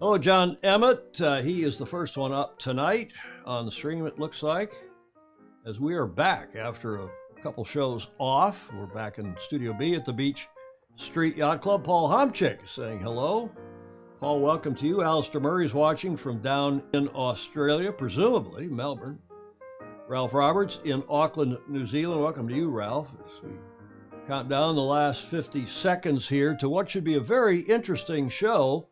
Hello, John Emmett. He is the first one up tonight on the stream, it looks like, as we are back after a couple shows off. We're back in Studio B at the Beach Street Yacht Club. Paul Homchick is saying hello. Paul, welcome to you. Alistair Murray's watching from down in Australia, presumably Melbourne. Ralph Roberts in Auckland, New Zealand. Welcome to you, Ralph. As we count down the last 50 seconds here to what should be a very interesting show.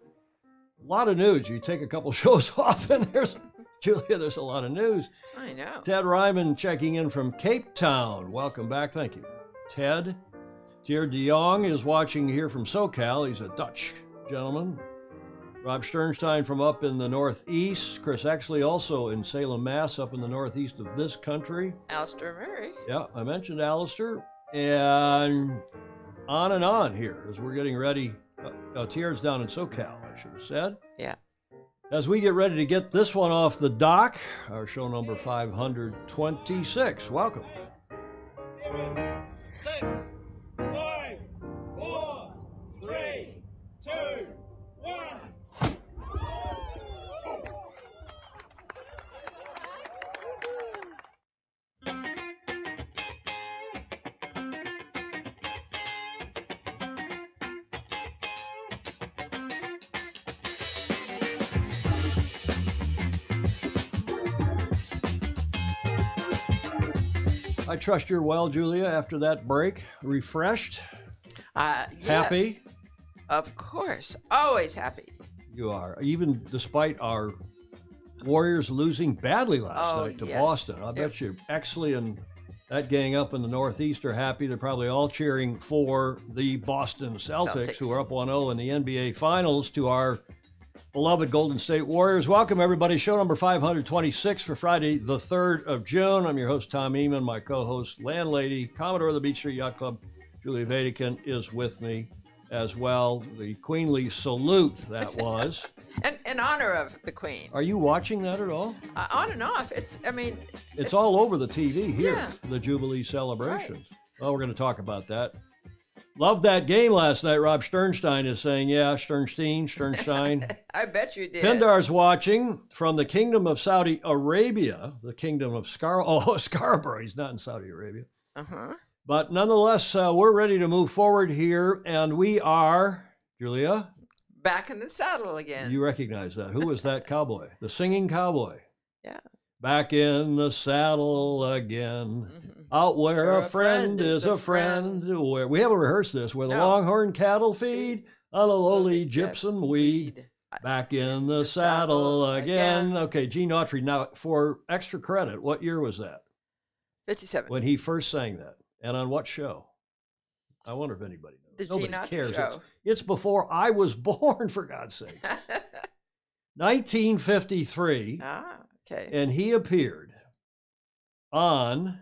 A lot of news. You take a couple shows off and there's a lot of news. I know. Ted Ryman checking in from Cape Town. Welcome back. Thank you, Ted. Thierry de Jong is watching here from SoCal. He's a Dutch gentleman. Rob Sternstein from up in the Northeast. Chris Exley also in Salem, Mass, up in the Northeast of this country. Alistair Murray. Yeah, I mentioned Alistair. And on here as we're getting ready. Thierry's down in SoCal, I should have said. Yeah. As we get ready to get this one off the dock, our show number 526. Welcome. 7, 6, 5, 4, 3, 2, 1. I trust you're well, Julia, after that break. Refreshed? Yes. Happy? Of course. Always happy. You are, even despite our Warriors losing badly last night to Boston. I bet you Exley and that gang up in the Northeast are happy. They're probably all cheering for the Boston Celtics. Who are up 1-0 in the NBA Finals, to our beloved Golden State Warriors. Welcome, everybody. Show number 526 for Friday, the 3rd of June. I'm your host, Tom Eamon. My co-host, landlady, Commodore of the Beach Street Yacht Club, Julia Vatican, is with me as well. The queenly salute that was. In honor of the Queen. Are you watching that at all? On and off. It's all over the TV here, yeah. The Jubilee celebrations. Right. Well, we're going to talk about that. Loved that game last night. Rob Sternstein is saying, yeah, Sternstein. I bet you did. Pindar's watching from the Kingdom of Saudi Arabia, the Kingdom of Scarborough. He's not in Saudi Arabia. Uh-huh. But nonetheless, we're ready to move forward here, and we are, Julia? Back in the saddle again. You recognize that. Who was that cowboy? The singing cowboy. Yeah. Back in the saddle again, Mm-hmm. out where a friend is a friend. Where we haven't rehearsed this, where the longhorn cattle feed on a lowly gypsum weed. Back in the saddle again. Okay, Gene Autry. Now, for extra credit, what year was that? 57. When he first sang that, and on what show? I wonder if anybody knows. The Nobody Gene Autry cares. show. It's before I was born, for God's sake. 1953. Okay. And he appeared on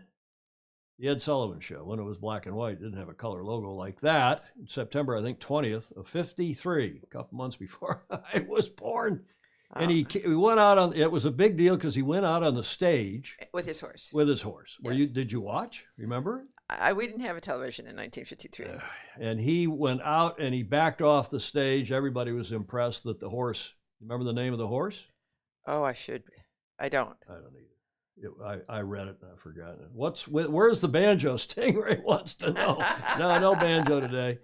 the Ed Sullivan Show when it was black and white. It didn't have a color logo like that. In September, I think, 20th of 53, a couple months before I was born. And he went out on, it was a big deal because he went out on the stage. With his horse. With his horse. Yes. Did you watch? Remember? We didn't have a television in 1953. And he went out and he backed off the stage. Everybody was impressed that the horse, remember the name of the horse? Oh, I should be. I don't. I don't either. I read it and I've forgotten it. Where's the banjo? Stingray wants to know. No banjo today.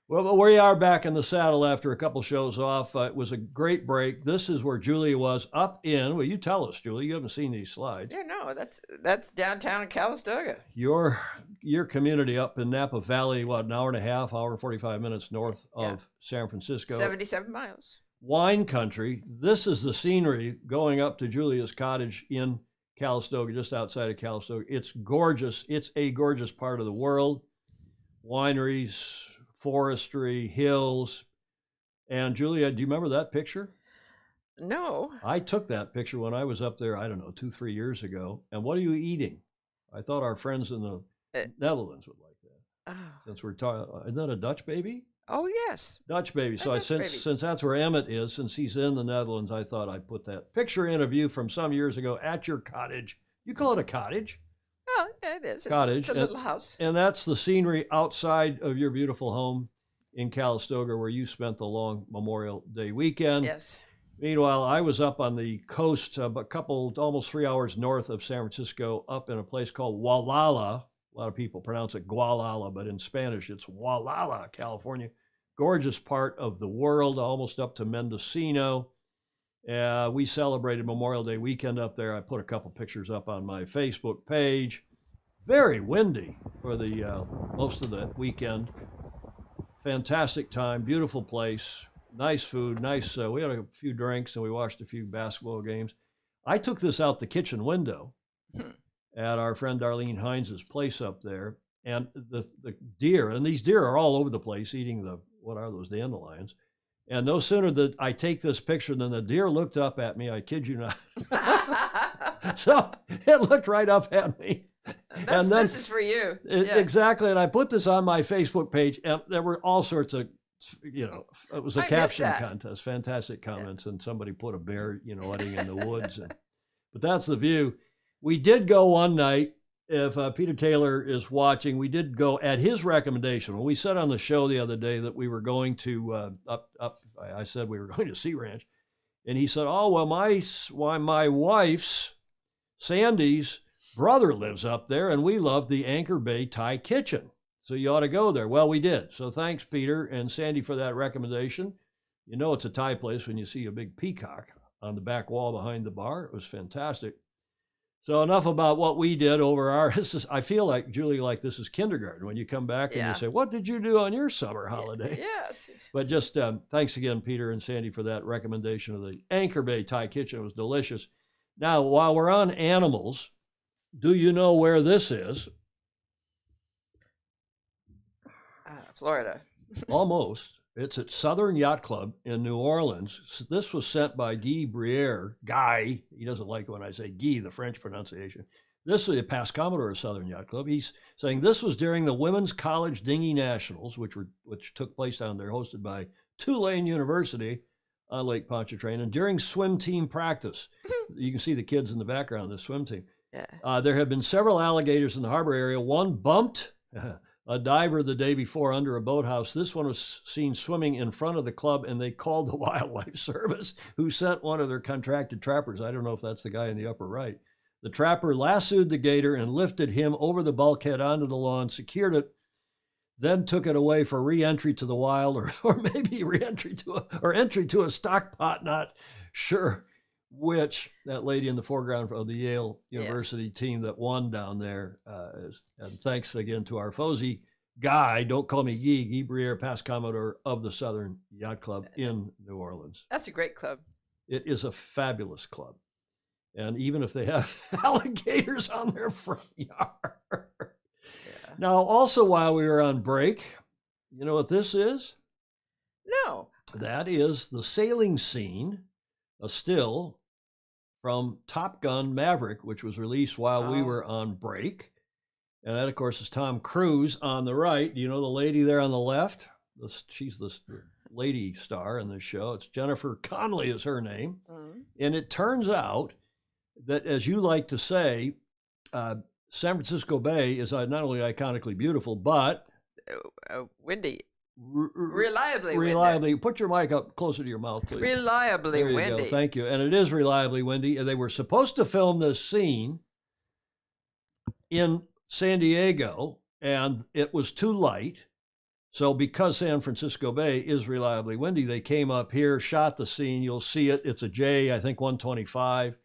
Well, but we are back in the saddle after a couple shows off. It was a great break. This is where Julia was up in. Well, you tell us, Julia. You haven't seen these slides. Yeah, no, that's downtown Calistoga. Your community up in Napa Valley, what, an hour and a half, hour and 45 minutes north of San Francisco. 77 miles. Wine country. This is the scenery going up to Julia's cottage in Calistoga, just outside of Calistoga. It's gorgeous. It's a gorgeous part of the world. Wineries, forestry, hills. And Julia, do you remember that picture? No. I took that picture when I was up there, I don't know, 2-3 years ago. And what are you eating? I thought our friends in the Netherlands would like that. Oh. Since we're talking, isn't that a Dutch baby? Oh, yes. Dutch baby. So since that's where Emmett is, since he's in the Netherlands, I thought I'd put that picture in of you from some years ago at your cottage. You call it a cottage? Oh, it is. Cottage. It's a little house. And that's the scenery outside of your beautiful home in Calistoga, where you spent the long Memorial Day weekend. Yes. Meanwhile, I was up on the coast, almost 3 hours north of San Francisco, up in a place called Gualala. A lot of people pronounce it Gualala, but in Spanish, it's Gualala, California. Gorgeous part of the world, almost up to Mendocino. We celebrated Memorial Day weekend up there. I put a couple pictures up on my Facebook page. Very windy for the most of the weekend. Fantastic time, beautiful place. Nice food, nice. We had a few drinks and we watched a few basketball games. I took this out the kitchen window at our friend Darlene Hines' place up there, and the deer, and these deer are all over the place eating what are those, dandelions? And no sooner did I take this picture than the deer looked up at me. I kid you not. So it looked right up at me. This is for you. Exactly. And I put this on my Facebook page, and there were all sorts of, it was a caption contest, fantastic comments, and somebody put a bear, hunting in the woods. But that's the view. We did go one night. If Peter Taylor is watching, we did go at his recommendation. When we said on the show the other day that we were going to I said we were going to Sea Ranch, and he said, "Oh well, my wife's Sandy's brother lives up there, and we love the Anchor Bay Thai Kitchen. So you ought to go there." Well, we did. So thanks, Peter and Sandy, for that recommendation. You know it's a Thai place when you see a big peacock on the back wall behind the bar. It was fantastic. So enough about what we did over I feel like, Julie, like this is kindergarten when you come back and you say, "What did you do on your summer holiday?" Yes. But just thanks again, Peter and Sandy, for that recommendation of the Anchor Bay Thai Kitchen. It was delicious. Now, while we're on animals, do you know where this is? Florida. Almost. It's at Southern Yacht Club in New Orleans. This was sent by Guy. He doesn't like when I say Guy, the French pronunciation. This is a past Commodore of Southern Yacht Club. He's saying this was during the Women's College Dinghy Nationals, which took place down there, hosted by Tulane University on Lake Pontchartrain, and during swim team practice. You can see the kids in the background of the swim team. Yeah. There have been several alligators in the harbor area. One bumped a diver the day before under a boathouse. This one was seen swimming in front of the club, and they called the Wildlife Service, who sent one of their contracted trappers. I don't know if that's the guy in the upper right. The trapper lassoed the gator and lifted him over the bulkhead onto the lawn, secured it, then took it away for re-entry to the wild, or maybe entry to a stock pot, not sure which. That lady in the foreground of the Yale University team that won down there. And thanks again to our Fozy Guy, don't call me Guy Briere, past Commodore of the Southern Yacht Club in New Orleans. That's a great club. It is a fabulous club. And even if they have alligators on their front yard. Now, also while we were on break, you know what this is? No. That is the sailing scene, a still from Top Gun Maverick, which was released while we were on break. And that, of course, is Tom Cruise on the right. Do you know the lady there on the left? She's the lady star in this show. It's Jennifer Connelly is her name. Mm-hmm. And it turns out that, as you like to say, San Francisco Bay is not only iconically beautiful, but windy. Reliably windy. Put your mic up closer to your mouth, please. Reliably there you windy. Go. Thank you. And it is reliably windy. And they were supposed to film this scene in San Diego, and it was too light. So because San Francisco Bay is reliably windy, they came up here, shot the scene. You'll see it. It's a J, I think 125.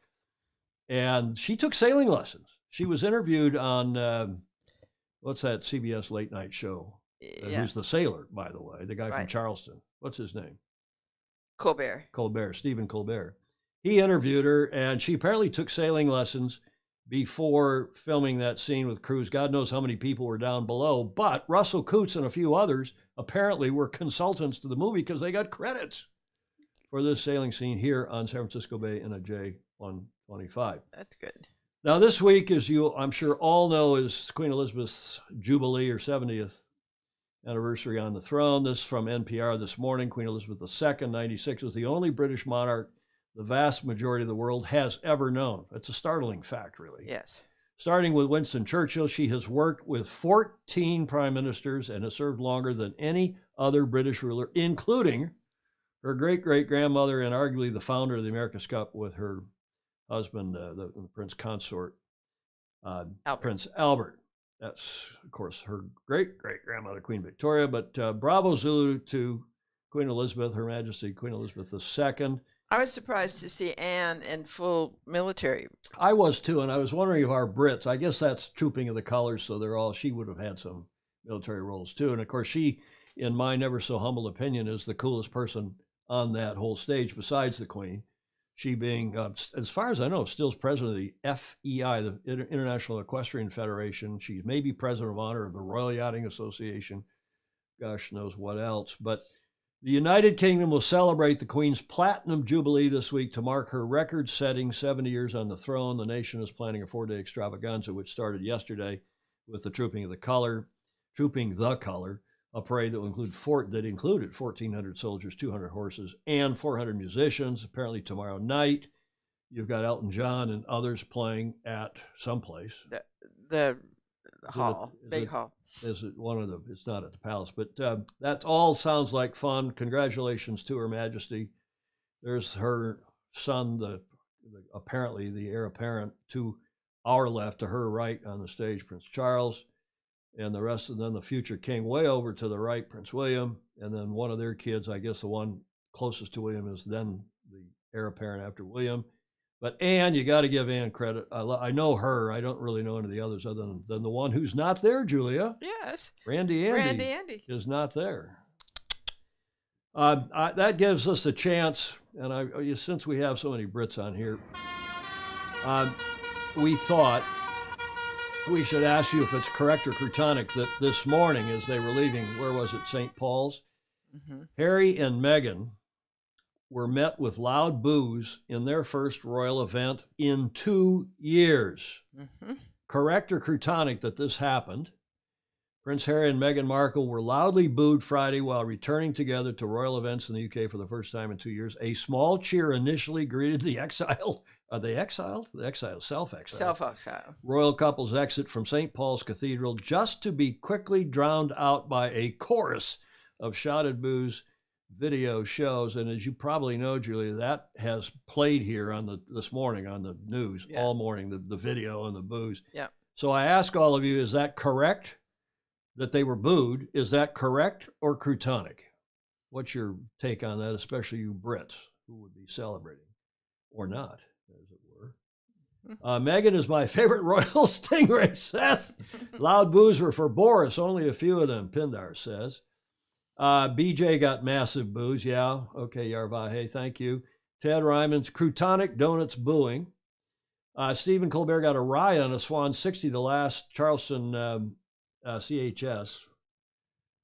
And she took sailing lessons. She was interviewed on, what's that CBS late night show? Who's the sailor, by the way, the guy from Charleston. What's his name? Colbert, Stephen Colbert. He interviewed her, and she apparently took sailing lessons before filming that scene with Cruise. God knows how many people were down below, but Russell Coutts and a few others apparently were consultants to the movie because they got credits for this sailing scene here on San Francisco Bay in a J125. That's good. Now, this week, as you, I'm sure, all know, is Queen Elizabeth's Jubilee, or 70th anniversary on the throne. This from NPR this morning. Queen Elizabeth II, 96, was the only British monarch the vast majority of the world has ever known. It's a startling fact, really. Yes. Starting with Winston Churchill, she has worked with 14 prime ministers and has served longer than any other British ruler, including her great-great-grandmother and arguably the founder of the America's Cup with her husband, the Prince Consort, Prince Albert. That's, of course, her great-great-grandmother, Queen Victoria. But bravo Zulu to Queen Elizabeth, Her Majesty Queen Elizabeth II. I was surprised to see Anne in full military. I was too, and I was wondering if our Brits, I guess that's trooping of the colors, so she would have had some military roles too. And of course, she, in my never so humble opinion, is the coolest person on that whole stage besides the Queen. She being, as far as I know, still president of the FEI, the International Equestrian Federation. She's maybe president of honor of the Royal Yachting Association. Gosh knows what else. But the United Kingdom will celebrate the Queen's Platinum Jubilee this week to mark her record-setting 70 years on the throne. The nation is planning a 4-day extravaganza, which started yesterday with the Trooping the Color, a parade that included 1,400 soldiers, 200 horses, and 400 musicians. Apparently tomorrow night, you've got Elton John and others playing at someplace. The hall, big hall. Is it one of the? It's not at the palace, but that all sounds like fun. Congratulations to Her Majesty. There's her son, apparently the heir apparent, to our left, to her right on the stage, Prince Charles, and the rest of them, the future king, way over to the right, Prince William, and then one of their kids, I guess the one closest to William is then the heir apparent after William. But Anne, you got to give Anne credit. I know her. I don't really know any of the others other than the one who's not there, Julia. Yes. Randy Andy is not there. That gives us a chance, and since we have so many Brits on here, we thought we should ask you if it's correct or crutonic that this morning as they were leaving, where was it, St. Paul's? Mm-hmm. Harry and Meghan were met with loud boos in their first royal event in 2 years. Mm-hmm. Correct or crutonic that this happened? Prince Harry and Meghan Markle were loudly booed Friday while returning together to royal events in the UK for the first time in 2 years. A small cheer initially greeted the exiled. Are they exiled? The exiled, self-exiled. Self-exiled. Royal couple's exit from St. Paul's Cathedral, just to be quickly drowned out by a chorus of shouted boos. Video shows, and as you probably know, Julia, that has played here this morning on the news all morning, the video and the boos. Yeah. So I ask all of you, is that correct that they were booed? Is that correct or crutonic? What's your take on that, especially you Brits who would be celebrating or not, as it were? Meghan is my favorite royal stingray, says. Loud boos were for Boris, only a few of them, Pindar says. BJ got massive boos. Yeah. Okay, Yarvahe, thank you. Ted Ryman's crutonic donuts booing. Stephen Colbert got a rye on a Swan 60, the last Charleston CHS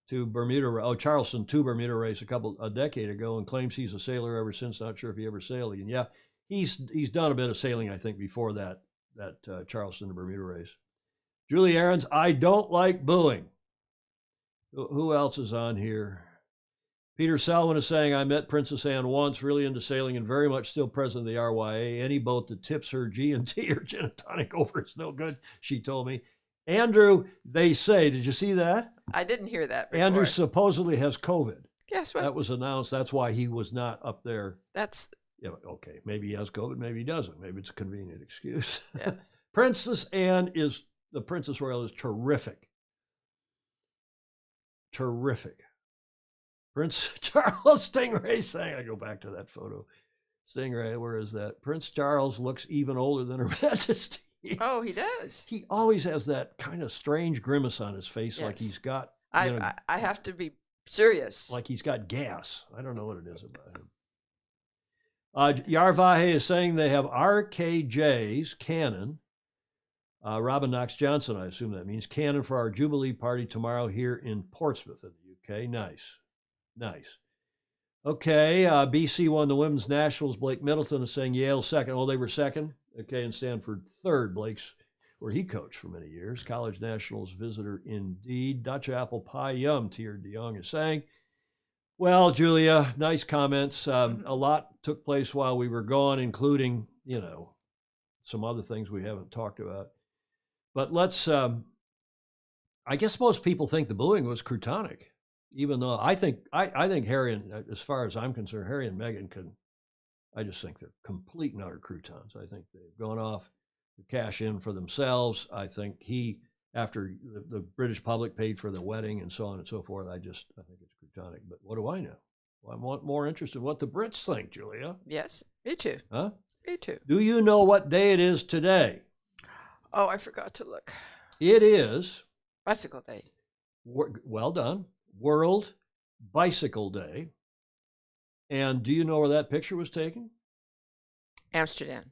to Bermuda. Charleston to Bermuda race a decade ago, and claims he's a sailor ever since. Not sure if he ever sailed again. Yeah, he's done a bit of sailing, I think, before that Charleston to Bermuda race. Julie Aarons, I don't like booing. Who else is on here? Peter Selwyn is saying, I met Princess Anne once, really into sailing and very much still president of the RYA. Any boat that tips her G&T or gin and tonic over is no good, she told me. Andrew, they say, did you see that? I didn't hear that before. Andrew supposedly has COVID. Yes, well, that was announced. That's why he was not up there. Yeah, okay. Maybe he has COVID, maybe he doesn't. Maybe it's a convenient excuse. Yes. Princess Anne the Princess Royal is terrific. Terrific. Prince Charles Stingray saying, I go back to that photo. Stingray, where is that? Prince Charles looks even older than Her Majesty. Oh, he does. He always has that kind of strange grimace on his face, yes. Like he's got. I have to be serious. Like he's got gas. I don't know what it is about him. Yarvahe is saying they have RKJ's Cannon. Robin Knox Johnson, I assume that means, cannon for our Jubilee party tomorrow here in Portsmouth in the UK. Nice. Okay, BC won the Women's Nationals. Blake Middleton is saying Yale second. Oh, they were second? Okay, and Stanford third. Blake's where he coached for many years. College Nationals visitor indeed. Dutch apple pie yum, Tier de Jong is saying. Well, Julia, nice comments. A lot took place while we were gone, including, some other things we haven't talked about. But let's, I guess most people think the booing was crutonic. Even though I think Harry and, as far as I'm concerned, Harry and Meghan can. I just think they're complete and utter croutons. I think they've gone off to cash in for themselves. I think after the British public paid for the wedding and so on and so forth, I think it's croutonic. But what do I know? Well, I'm more interested in what the Brits think, Julia. Yes, me too. Huh? Me too. Do you know what day it is today? Oh, I forgot to look. It is Bicycle Day. Well done. World Bicycle Day. And do you know where that picture was taken? Amsterdam.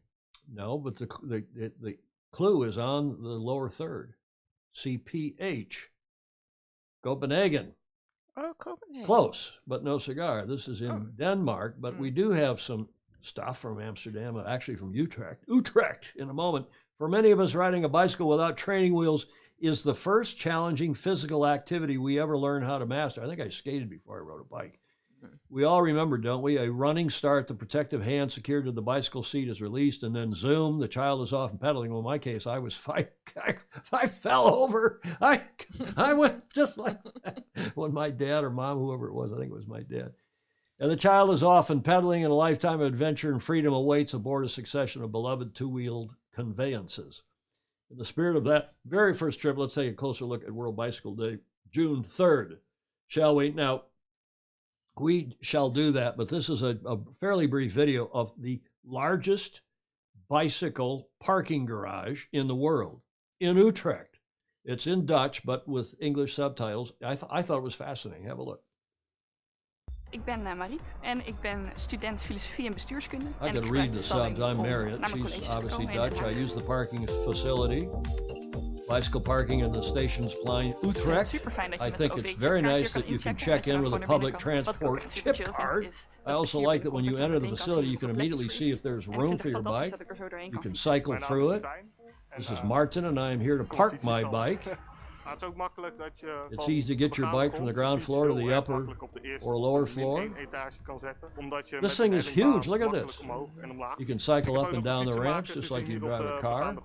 No, but the clue is on the lower third. CPH. Copenhagen. Oh, Copenhagen. Close, but no cigar. This is in Denmark, but we do have some stuff from Amsterdam, actually from Utrecht. Utrecht, in a moment. For many of us, riding a bicycle without training wheels is the first challenging physical activity we ever learn how to master. I think I skated before I rode a bike. We all remember, don't we? A running start, the protective hand secured to the bicycle seat is released, and then zoom, the child is off and pedaling. Well, in my case, I fell over. I went just like that when my dad or mom, whoever it was, I think it was my dad. And the child is off and pedaling, and a lifetime of adventure and freedom awaits aboard a succession of beloved two-wheeled conveyances. In the spirit of that very first trip, let's take a closer look at World Bicycle Day, June 3rd, shall we? Now, we shall do that, but this is a fairly brief video of the largest bicycle parking garage in the world, in Utrecht. It's in Dutch, but with English subtitles. I thought it was fascinating. Have a look. Ik ben Mariet en ik ben student filosofie en bestuurskunde. I could read the subs. I'm Marriott. She's obviously Dutch. I use the parking facility. Bicycle parking in the station's Plein Utrecht. I think it's very nice that you can check in with a public transport chip card. I also like that when you enter the facility, you can immediately see if there's room for your bike. You can cycle through it. This is Martin, and I am here to park my bike. It's easy to get your bike from the ground floor to the upper or lower floor. This thing is huge. Look at this. You can cycle up and down the ramps just like you drive a car.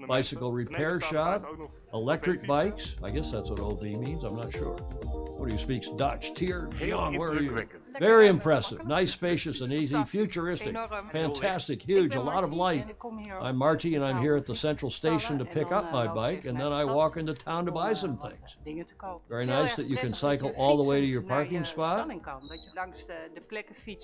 Bicycle repair shop. Electric bikes. I guess that's what OV means. I'm not sure. What do you speak Dutch? Tier, Dion, where are you? Very impressive. Nice, spacious, and easy. Futuristic. Fantastic. Huge. A lot of light. I'm Marty, and I'm here at the central station to pick up my bike, and then I walk into town to buy some things. Very nice that you can cycle all the way to your parking spot.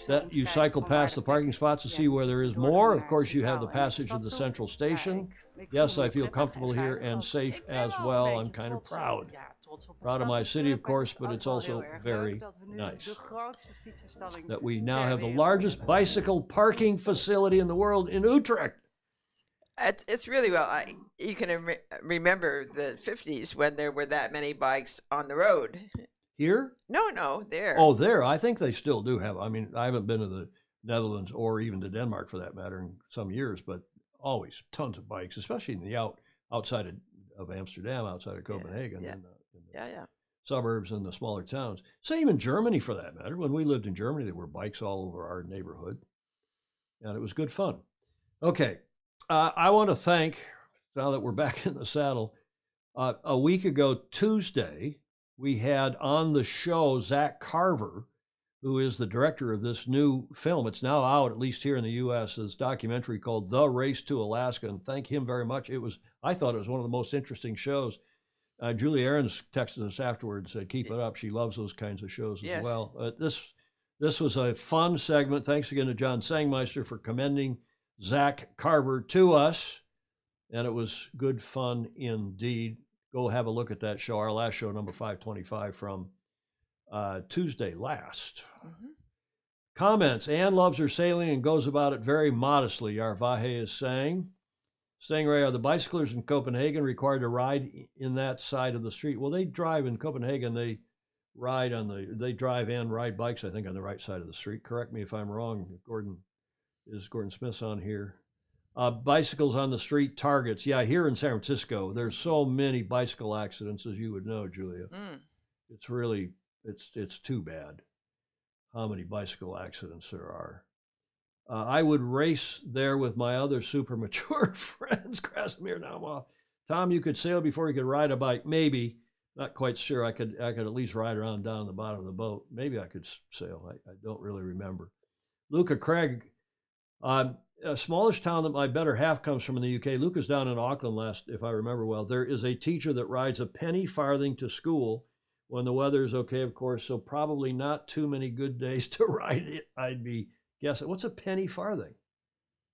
That you cycle past the parking spots to see where there is more. Of course, you have the passage of the central station. Yes, I feel comfortable here and safe as well. I'm kind of proud. Proud of my city, of course, but it's also very nice that we now have the largest bicycle parking facility in the world in Utrecht. It's really well. You can remember the 50s when there were that many bikes on the road. Here? No, there. Oh, there. I think they still do have. I mean, I haven't been to the Netherlands or even to Denmark for that matter in some years, but always tons of bikes, especially in the outside of Amsterdam, outside of Copenhagen. Yeah. Suburbs and the smaller towns. Same in Germany, for that matter. When we lived in Germany, there were bikes all over our neighborhood, and it was good fun. Okay, I want to thank, now that we're back in the saddle, a week ago Tuesday, we had on the show Zach Carver, who is the director of this new film. It's now out, at least here in the U.S., this documentary called The Race to Alaska, and thank him very much. I thought it was one of the most interesting shows. Julie Ahrens texted us afterwards and said, keep it up. She loves those kinds of shows as well. This was a fun segment. Thanks again to John Sangmeister for commending Zach Carver to us. And it was good fun indeed. Go have a look at that show, our last show, number 525 from Tuesday last. Mm-hmm. Comments. Anne loves her sailing and goes about it very modestly, Arvahe is saying. Stingray, are the bicyclers in Copenhagen required to ride in that side of the street? Well, they drive in Copenhagen. They drive and ride bikes, I think, on the right side of the street. Correct me if I'm wrong. Gordon Smith's on here. Bicycles on the street targets. Yeah, here in San Francisco, there's so many bicycle accidents, as you would know, Julia. It's really, it's too bad how many bicycle accidents there are. I would race there with my other super mature friends. Krasimir, now I'm off. Tom, you could sail before you could ride a bike. Maybe. Not quite sure. I could at least ride around down the bottom of the boat. Maybe I could sail. I don't really remember. Luca Craig, a smallish town that my better half comes from in the UK. Luca's down in Auckland last, if I remember well. There is a teacher that rides a penny farthing to school when the weather is okay, of course, so probably not too many good days to ride it, I'd be guessing. What's a penny farthing?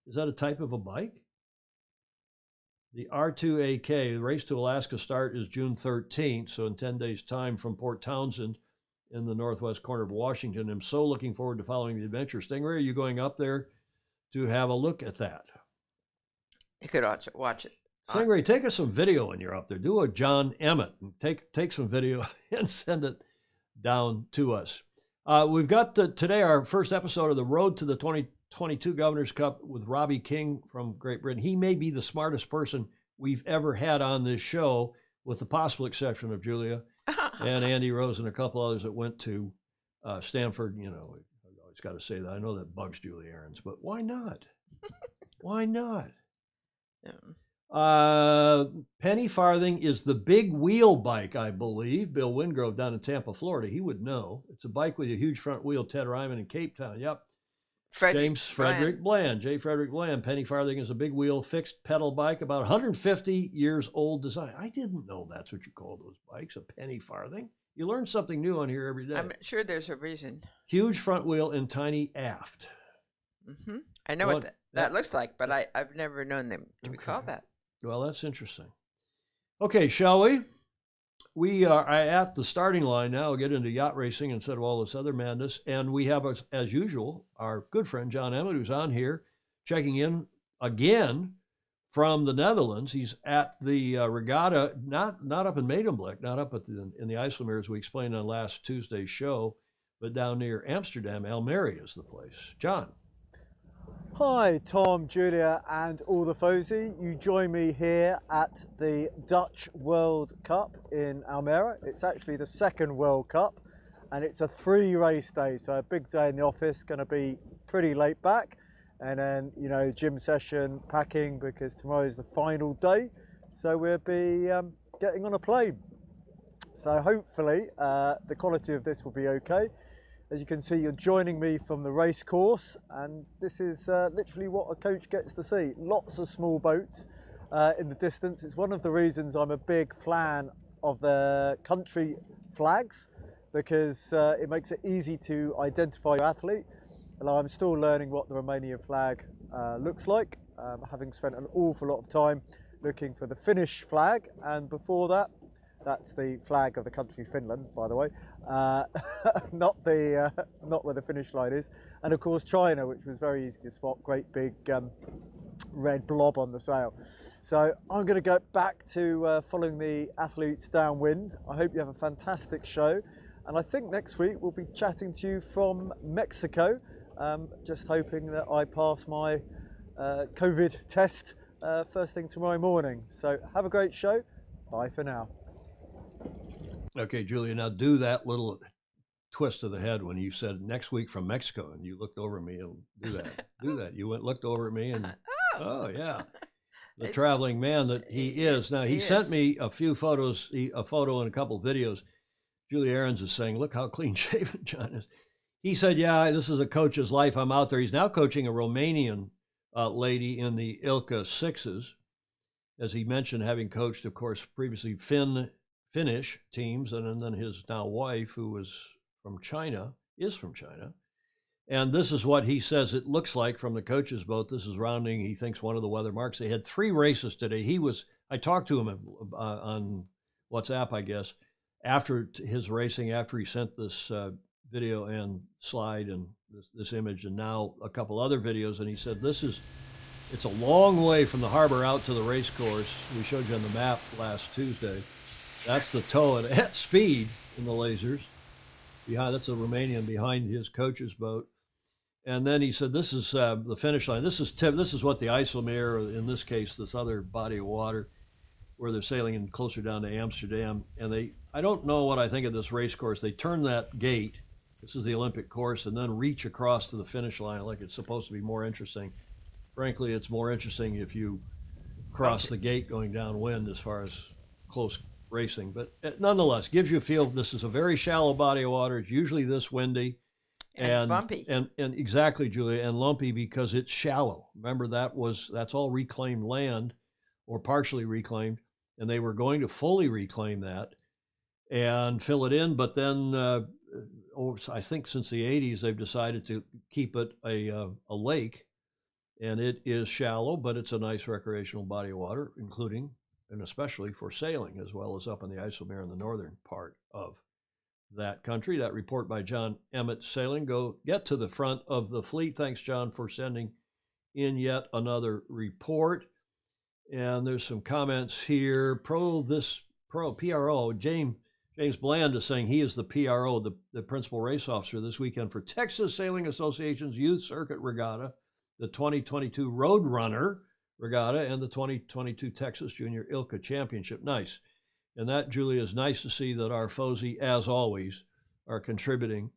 Is that a type of a bike? The R2AK, the Race to Alaska start is June 13th, so in 10 days' time from Port Townsend in the northwest corner of Washington. I'm so looking forward to following the adventure. Stingray, are you going up there to have a look at that? You could watch it. Stingray, take us some video when you're up there. Do a John Emmett and take some video and send it down to us. We've got today our first episode of the Road to the 2022 Governor's Cup with Robbie King from Great Britain. He may be the smartest person we've ever had on this show, with the possible exception of Julia and Andy Rose and a couple others that went to Stanford. You know, I always got to say that. I know that bugs Julia Ahrens, but why not? Why not? Yeah. Penny farthing is the big wheel bike, I believe. Bill Wingrove down in Tampa, Florida, he would know. It's a bike with a huge front wheel. Ted Ryman in Cape Town. Yep. James Frederick Bland. J. Frederick Bland. Penny farthing is a big wheel fixed pedal bike, about 150 years old design. I didn't know that's what you call those bikes, a penny farthing. You learn something new on here every day. I'm sure there's a reason. Huge front wheel and tiny aft. Mm-hmm. I know what that looks like, but I've never known them to be called that. Well, that's interesting. Okay, shall we? We are at the starting line now. We'll get into yacht racing instead of all this other madness. And we have, as usual, our good friend John Emmett, who's on here, checking in again from the Netherlands. He's at the regatta, not up in Medemblik, not up in the IJsselmeer, as we explained on last Tuesday's show, but down near Amsterdam. Almere is the place. John. Hi, Tom, Julia, and all the Fozy. You join me here at the Dutch World Cup in Almere. It's actually the second World Cup, and it's a 3-race day, so a big day in the office. Going to be pretty late back, and then gym session, packing, because tomorrow is the final day. So we'll be getting on a plane. So hopefully the quality of this will be okay. As you can see, you're joining me from the race course, and this is literally what a coach gets to see. Lots of small boats in the distance. It's one of the reasons I'm a big fan of the country flags, because it makes it easy to identify your athlete. And I'm still learning what the Romanian flag looks like, having spent an awful lot of time looking for the Finnish flag, and before that, that's the flag of the country Finland, by the way, not where the finish line is. And of course China, which was very easy to spot, great big red blob on the sail. So I'm going to go back to following the athletes downwind. I hope you have a fantastic show. And I think next week we'll be chatting to you from Mexico, just hoping that I pass my COVID test first thing tomorrow morning. So have a great show. Bye for now. Okay, Julia, now do that little twist of the head when you said next week from Mexico, and you looked over at me and do that. Do that. You looked over at me and, oh yeah, the traveling man that he is. Now, he sent me a few photos, a photo and a couple of videos. Julia Ahrens is saying, look how clean shaven John is. He said, yeah, this is a coach's life. I'm out there. He's now coaching a Romanian lady in the Ilka Sixes, as he mentioned, having coached, of course, previously Finnish teams, and then his now wife, who is from China. And this is what he says it looks like from the coach's boat. This is rounding, he thinks, one of the weather marks. They had 3 races today. I talked to him on WhatsApp, I guess, after his racing, after he sent this video and slide and this image, and now a couple other videos. And he said, it's a long way from the harbor out to the race course. We showed you on the map last Tuesday. That's the tow at speed in the lasers. That's a Romanian behind his coach's boat. And then he said, this is the finish line. This is what the IJsselmeer, or in this case, this other body of water, where they're sailing in closer down to Amsterdam. And I don't know what I think of this race course. They turn that gate, this is the Olympic course, and then reach across to the finish line like it's supposed to be more interesting. Frankly, it's more interesting if you cross the gate going downwind as far as close racing. But nonetheless, gives you a feel. This is a very shallow body of water. It's usually this windy. And bumpy. And exactly, Julia, and lumpy because it's shallow. Remember, that's all reclaimed land or partially reclaimed, and they were going to fully reclaim that and fill it in. But then, I think since the 80s, they've decided to keep it a lake, and it is shallow, but it's a nice recreational body of water, including and especially for sailing, as well as up in the IJsselmeer in the northern part of that country. That report by John Emmett Sailing. Go get to the front of the fleet. Thanks, John, for sending in yet another report. And there's some comments here. PRO, James Bland is saying he is the PRO, the principal race officer this weekend for Texas Sailing Association's Youth Circuit Regatta, the 2022 Roadrunner Regatta, and the 2022 Texas Junior ILCA Championship. Nice. And that, Julia, is nice to see that our FOSI, as always, are contributing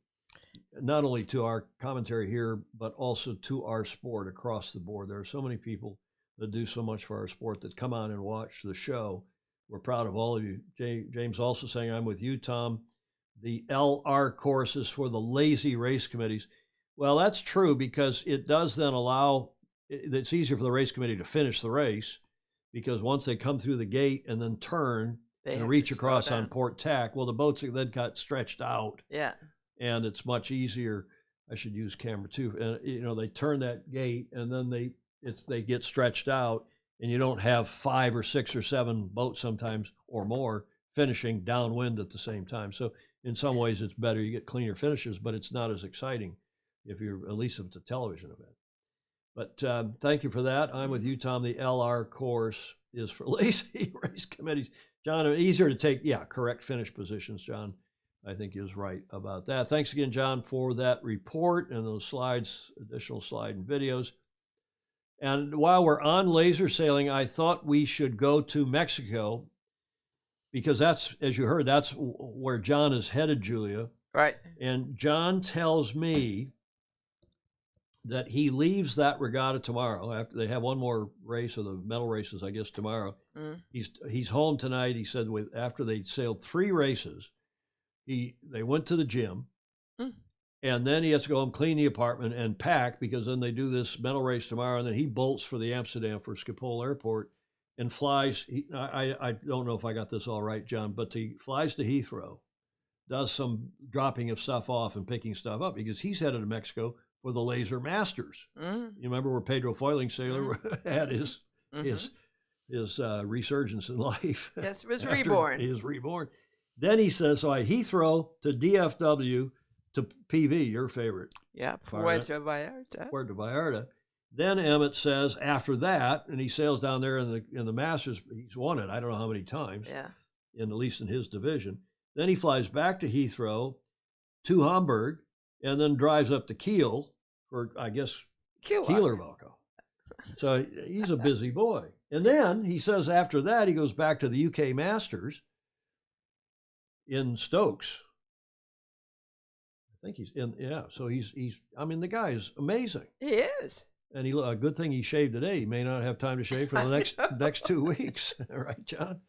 not only to our commentary here, but also to our sport across the board. There are so many people that do so much for our sport that come on and watch the show. We're proud of all of you. James also saying, I'm with you, Tom. The LR course is for the lazy race committees. Well, that's true because it does then allow, it's easier for the race committee to finish the race because once they come through the gate and then turn, and reach across on port tack. Well, the boats then got stretched out. Yeah. And it's much easier. I should use camera too. And they turn that gate and then they get stretched out, and you don't have 5 or 6 or 7 boats sometimes or more finishing downwind at the same time. So in some ways it's better. You get cleaner finishes, but it's not as exciting at least if it's a television event. But thank you for that. I'm with you, Tom. The LR course is for lazy race committees. John, easier to take, correct finish positions, John, I think is right about that. Thanks again, John, for that report and those slides, additional slide and videos. And while we're on laser sailing, I thought we should go to Mexico because that's, as you heard, that's where John is headed, Julia. Right. And John tells me that he leaves that regatta tomorrow after they have one more race of the medal races, I guess, tomorrow. He's home tonight. He said after they sailed 3 races, they went to the gym, and then he has to go home, clean the apartment, and pack because then they do this medal race tomorrow, and then he bolts for the Amsterdam for Schiphol Airport and flies. I don't know if I got this all right, John, but he flies to Heathrow, does some dropping of stuff off and picking stuff up because he's headed to Mexico for the Laser Masters. You remember where Pedro Foiling Sailor had his resurgence in life? Yes, it was reborn. He was reborn. Then he says, so I Heathrow to DFW to PV, your favorite. Yeah, Puerto Vallarta. Puerto Vallarta. Then Emmett says after that, and he sails down there in the Masters. He's won it, I don't know how many times. Yeah. At least in his division. Then he flies back to Heathrow to Hamburg and then drives up to Kiel for, I guess, Kielerwelke. So he's a busy boy. And then he says after that, he goes back to the UK Masters in Stokes. I think he's in, so he's I mean, the guy is amazing. He is. And a good thing he shaved today. He may not have time to shave for the next 2 weeks. Right, John?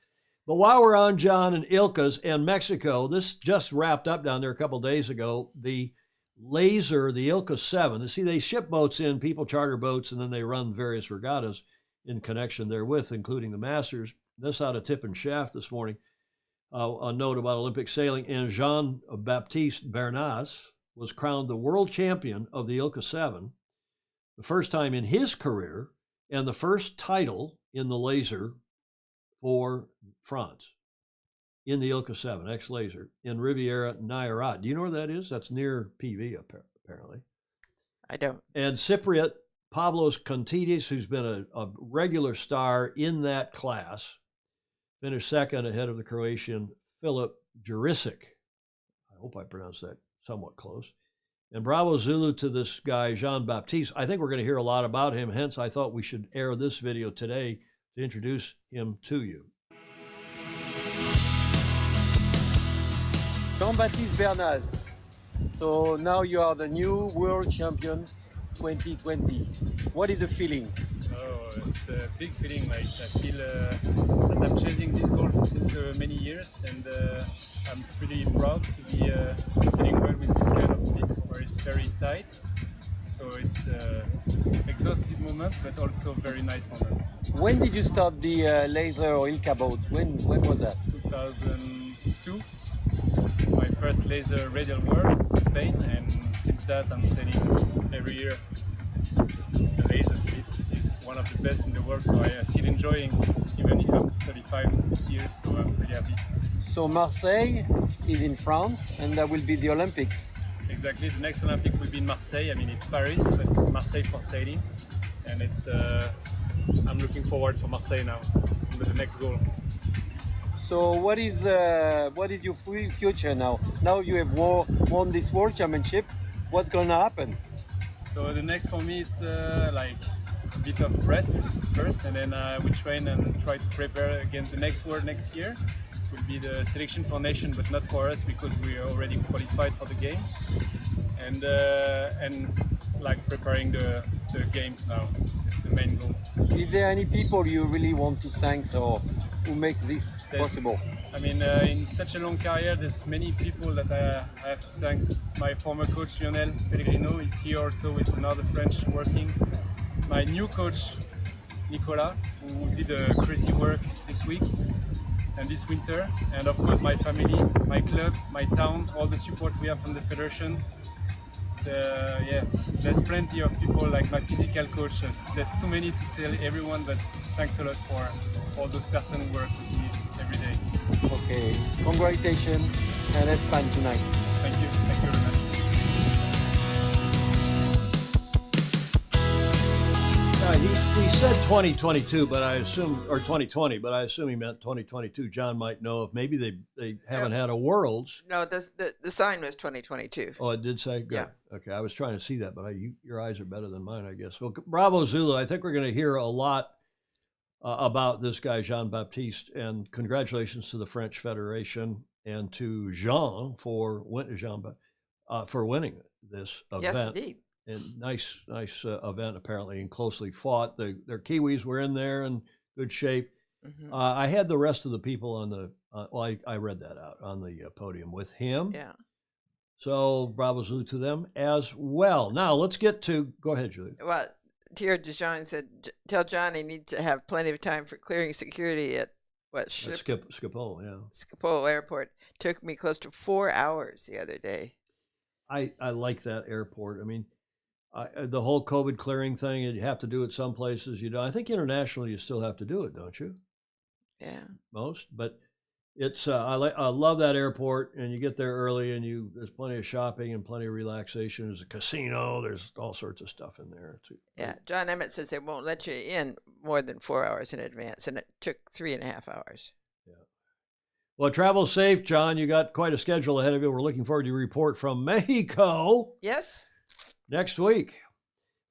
But while we're on John and Ilka's and Mexico, this just wrapped up down there a couple days ago. The Laser, the Ilka 7. See, they ship boats in, people charter boats, and then they run various regattas in connection therewith, including the Masters. This out of Tip and Shaft this morning. A note about Olympic sailing. And Jean-Baptiste Bernas was crowned the world champion of the Ilka 7, the first time in his career, and the first title in the Laser for France. In the Ilka 7, ex-Laser, in Riviera Nayarit. Do you know where that is? That's near PV, apparently. I don't. And Cypriot Pavlos Contides, who's been a regular star in that class, finished second ahead of the Croatian Filip Jurisic. I hope I pronounced that somewhat close. And bravo Zulu to this guy, Jean-Baptiste. I think we're going to hear a lot about him, hence I thought we should air this video today to introduce him to you. Jean-Baptiste Bernas. So now you are the new world champion 2020. What is the feeling? Oh, it's a big feeling. Like I feel that I'm chasing this goal since many years, and I'm pretty proud to be sailing well with this kind of fit where it's very tight. So it's exhaustive moment, but also very nice moment. When did you start the laser or Ilka boat? When was that? 2002, my first laser radial world in Spain, and since that I'm sailing every year. The laser fit is one of the best in the world, so I still enjoying, even if I'm 35 this year, so I'm pretty happy. So Marseille is in France, and that will be the Olympics. Exactly, the next Olympic will be in Marseille. I mean, it's Paris, but Marseille for sailing, and it's. I'm looking forward for Marseille now, for the next goal. So what is your future now? Now you have won this World Championship. What's gonna happen? So the next for me is like a bit of rest first, and then we train and try to prepare against the next World next year. Will be the selection for nation, but not for us because we are already qualified for the game, and like preparing the games now, the main goal. Is there any people you really want to thank or who make this possible? I mean, in such a long career, there's many people that I have to thank. My former coach Lionel Pellegrino is here also with another French working. My new coach Nicolas, who did a crazy work this week and this winter, and of course my family, my club, my town, all the support we have from the federation. Yeah, there's plenty of people like my physical coach. There's too many to tell everyone, but thanks a lot for all those persons who work with me every day. Okay, congratulations and have fun tonight. Thank you very much. He said 2022, but I assume, or 2020, but I assume he meant 2022. John might know if maybe they haven't had a Worlds. No, the sign was 2022. Oh, it did say? Good. Yeah. Okay, I was trying to see that, but your eyes are better than mine, I guess. Well, bravo, Zulu. I think we're going to hear a lot about this guy, Jean-Baptiste, and congratulations to the French Federation and to Jean for winning this event. Yes, indeed. And nice event, apparently, and closely fought. Their Kiwis were in there in good shape. Mm-hmm. I had the rest of the people on the, I read that out on the podium with him. Yeah. So bravo Zulu to them as well. Now let's get to, go ahead, Julie. Well, Thierry Dejean said, tell John he needs to have plenty of time for clearing security at Schiphol, yeah. Schiphol Airport. Took me close to 4 hours the other day. I like that airport. I mean, the whole COVID clearing thing, you have to do it some places. You know, I think internationally you still have to do it, don't you? Yeah. Most, but it's I love that airport, and you get there early, and there's plenty of shopping and plenty of relaxation. There's a casino. There's all sorts of stuff in there too. Yeah. John Emmett says they won't let you in more than 4 hours in advance, and it took 3.5 hours. Yeah. Well, travel safe, John. You got quite a schedule ahead of you. We're looking forward to your report from Mexico. Yes. Next week.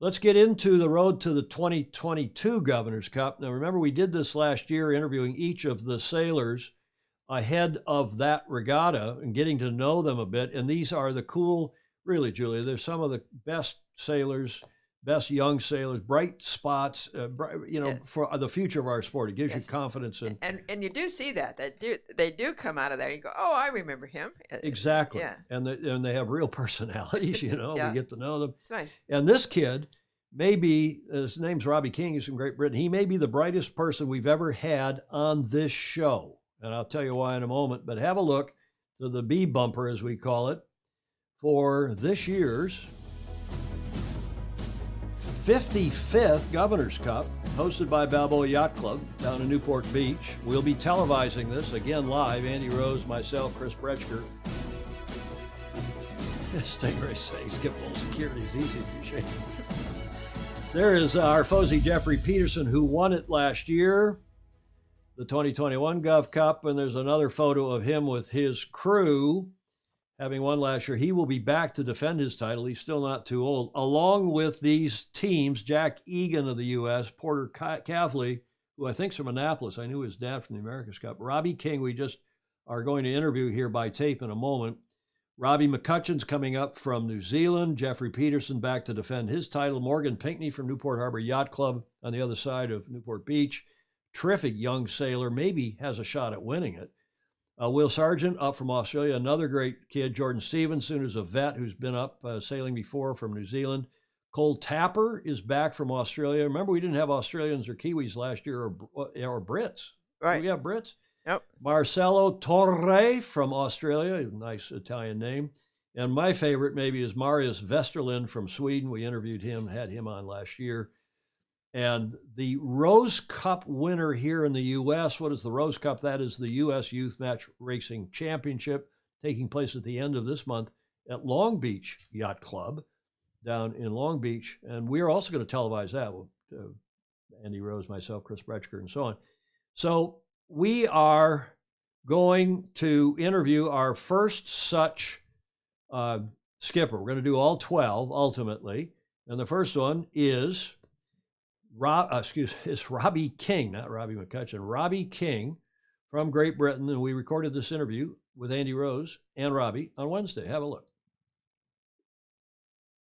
Let's get into the road to the 2022 Governor's Cup. Now, remember, we did this last year, interviewing each of the sailors ahead of that regatta and getting to know them a bit. And these are the cool, really, Julia, they're some of the best sailors, best young sailors, bright spots, Yes. for the future of our sport. It gives Yes. you confidence. And you do see that. They do come out of there and you go, oh, I remember him. Exactly. Yeah. And they have real personalities, Yeah. we get to know them. It's nice. And this kid may be, his name's Robbie King, he's from Great Britain. He may be the brightest person we've ever had on this show. And I'll tell you why in a moment, but have a look to the B bumper, as we call it, for this year's 55th Governor's Cup, hosted by Balboa Yacht Club down in Newport Beach. We'll be televising this again live. Andy Rose, myself, Chris Bretschker. Stingray saying skip full security is easy if you shake. There is our Fozy Jeffrey Peterson, who won it last year, the 2021 GovCup, and there's another photo of him with his crew, having won last year. He will be back to defend his title. He's still not too old, along with these teams, Jack Egan of the U.S., Porter Cavley, who I think is from Annapolis. I knew his dad from the America's Cup. Robbie King, we just are going to interview here by tape in a moment. Robbie McCutcheon's coming up from New Zealand. Jeffrey Peterson back to defend his title. Morgan Pinckney from Newport Harbor Yacht Club on the other side of Newport Beach. Terrific young sailor, maybe has a shot at winning it. Will Sargent up from Australia, another great kid. Jordan Stevenson, who's a vet who's been up sailing before from New Zealand. Cole Tapper is back from Australia. Remember, we didn't have Australians or Kiwis last year or Brits. Right. Do we have Brits? Yep. Marcelo Torre from Australia, nice Italian name. And my favorite maybe is Marius Vesterlind from Sweden. We interviewed him, had him on last year. And the Rose Cup winner here in the U.S., what is the Rose Cup? That is the U.S. Youth Match Racing Championship taking place at the end of this month at Long Beach Yacht Club down in Long Beach. And we are also going to televise that with Andy Rose, myself, Chris Bretschker, and so on. So we are going to interview our first such skipper. We're going to do all 12 ultimately. And the first one is Robbie King, not Robbie McCutcheon, Robbie King from Great Britain. And we recorded this interview with Andy Rose and Robbie on Wednesday. Have a look.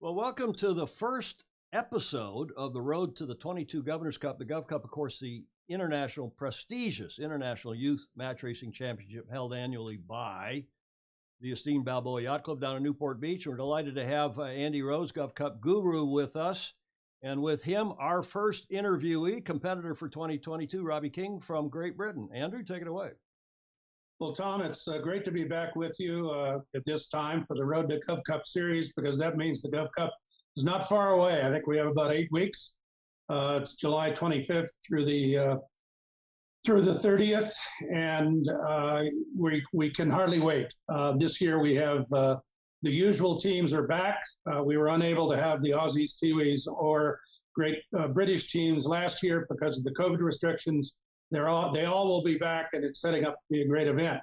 Well, welcome to the first episode of the Road to the 22 Governors Cup. The GovCup, of course, the prestigious International Youth Match Racing Championship held annually by the esteemed Balboa Yacht Club down in Newport Beach. We're delighted to have Andy Rose, GovCup guru, with us. And with him, our first interviewee, competitor for 2022, Robbie King from Great Britain. Andrew, take it away. Well, Tom, it's great to be back with you at this time for the Road to GovCup series, because that means the GovCup is not far away. I think we have about 8 weeks. It's July 25th through the 30th, and we can hardly wait. This year we have the usual teams are back. We were unable to have the Aussies, Kiwis, or great British teams last year because of the COVID restrictions. They all will be back, and it's setting up to be a great event.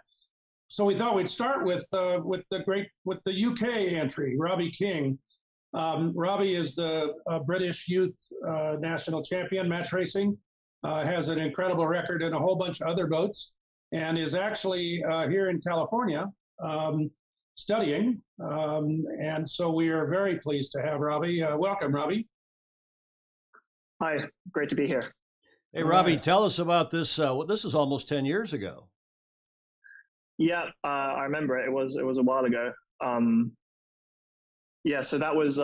So we thought we'd start with the UK entry, Robbie King. Robbie is the British youth national champion match racing, has an incredible record in a whole bunch of other boats, and is actually here in California studying. And so we are very pleased to have Robbie. Welcome, Robbie. Hi, great to be here. Hey, Robbie, tell us about this. This is almost 10 years ago. Yeah, I remember it. It was a while ago. Yeah, so that was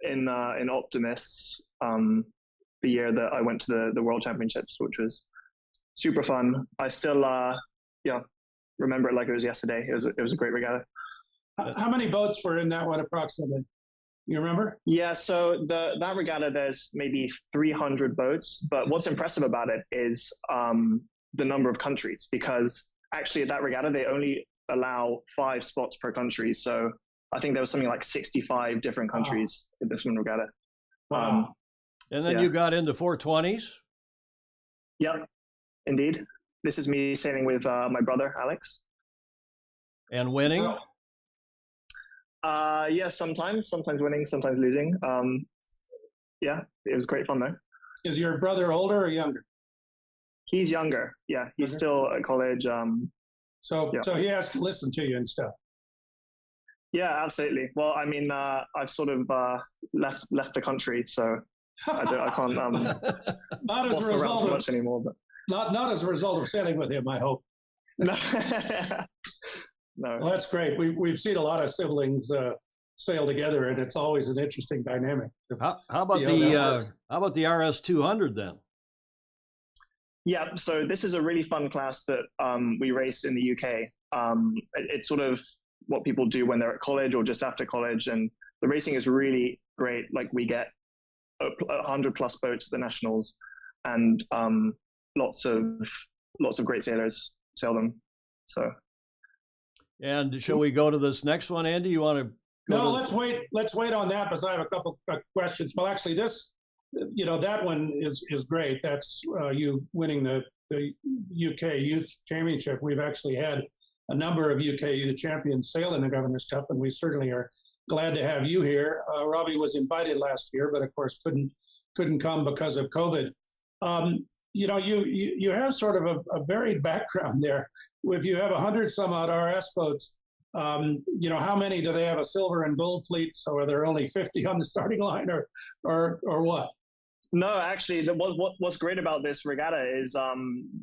in Optimus, the year that I went to the World Championships, which was super fun. I still remember it like it was yesterday. It was a great regatta. How many boats were in that one approximately? You remember? Yeah, so that regatta, there's maybe 300 boats, but what's impressive about it is the number of countries, because actually at that regatta they only allow 5 spots per country. So I think there was something like 65 different countries in this one regatta. Wow. And then you got into 420s? Yep, indeed. This is me sailing with my brother, Alex. And winning? Yeah, sometimes winning, sometimes losing. Yeah, it was great fun though. Is your brother older or younger? He's younger. Yeah, he's still at college. So he has to listen to you and stuff. Yeah, absolutely. Well, I mean, I've sort of left the country, so I can't not as a result too of much anymore. But not as a result of sailing with him, I hope. No. No. Well, that's great. We've seen a lot of siblings sail together, and it's always an interesting dynamic. How about the RS 200 then? Yeah, so this is a really fun class that we race in the UK. It's sort of what people do when they're at college or just after college, and the racing is really great. Like we get 100 plus boats at the nationals, and lots of great sailors sail them. So. And shall we go to this next one, Andy? You want to go? No, let's wait. Let's wait on that because I have a couple of questions. Well, actually, this, that one is great. That's you winning the UK Youth Championship. We've actually had a number of UK Youth champions sail in the Governor's Cup, and we certainly are glad to have you here. Robbie was invited last year, but of course couldn't come because of COVID. You have sort of a varied background there. If you have 100 some odd RS boats, You know, how many do they have a silver and gold fleet? So are there only 50 on the starting line, or what? No, actually, what's great about this regatta is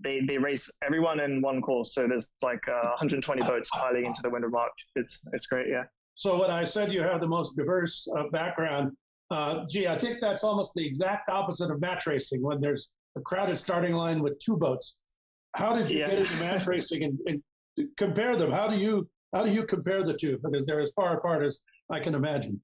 they race everyone in one course. So there's like 120 boats piling into the Winter March. It's great, yeah. So when I said you have the most diverse background, gee, I think that's almost the exact opposite of match racing, when there's a crowded starting line with two boats. How did you get into match racing and compare them? How do you compare the two? Because they're as far apart as I can imagine.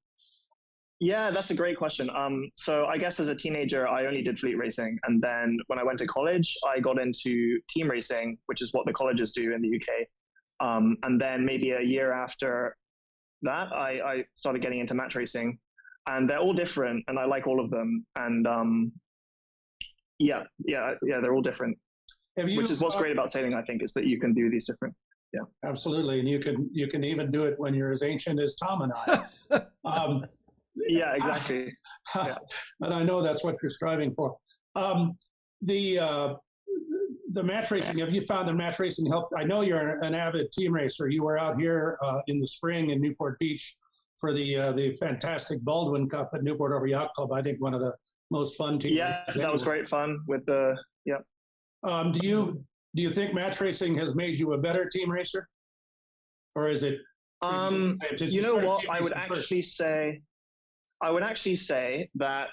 Yeah, that's a great question. So I guess as a teenager, I only did fleet racing. And then when I went to college, I got into team racing, which is what the colleges do in the UK. And then maybe a year after that, I started getting into match racing. And they're all different, and I like all of them. And they're all different. Which is what's great about sailing, I think, is that you can do these different. Yeah, absolutely, and you can even do it when you're as ancient as Tom and I. Yeah, exactly. Yeah. And I know that's what you're striving for. The match racing, have you found that match racing helped? I know you're an avid team racer. You were out here in the spring in Newport Beach for the fantastic Baldwin Cup at Newport Harbor Yacht Club. I think one of the most fun team races. That was great fun with the, Do you think match racing has made you a better team racer? Or is it? You know what? I would actually say that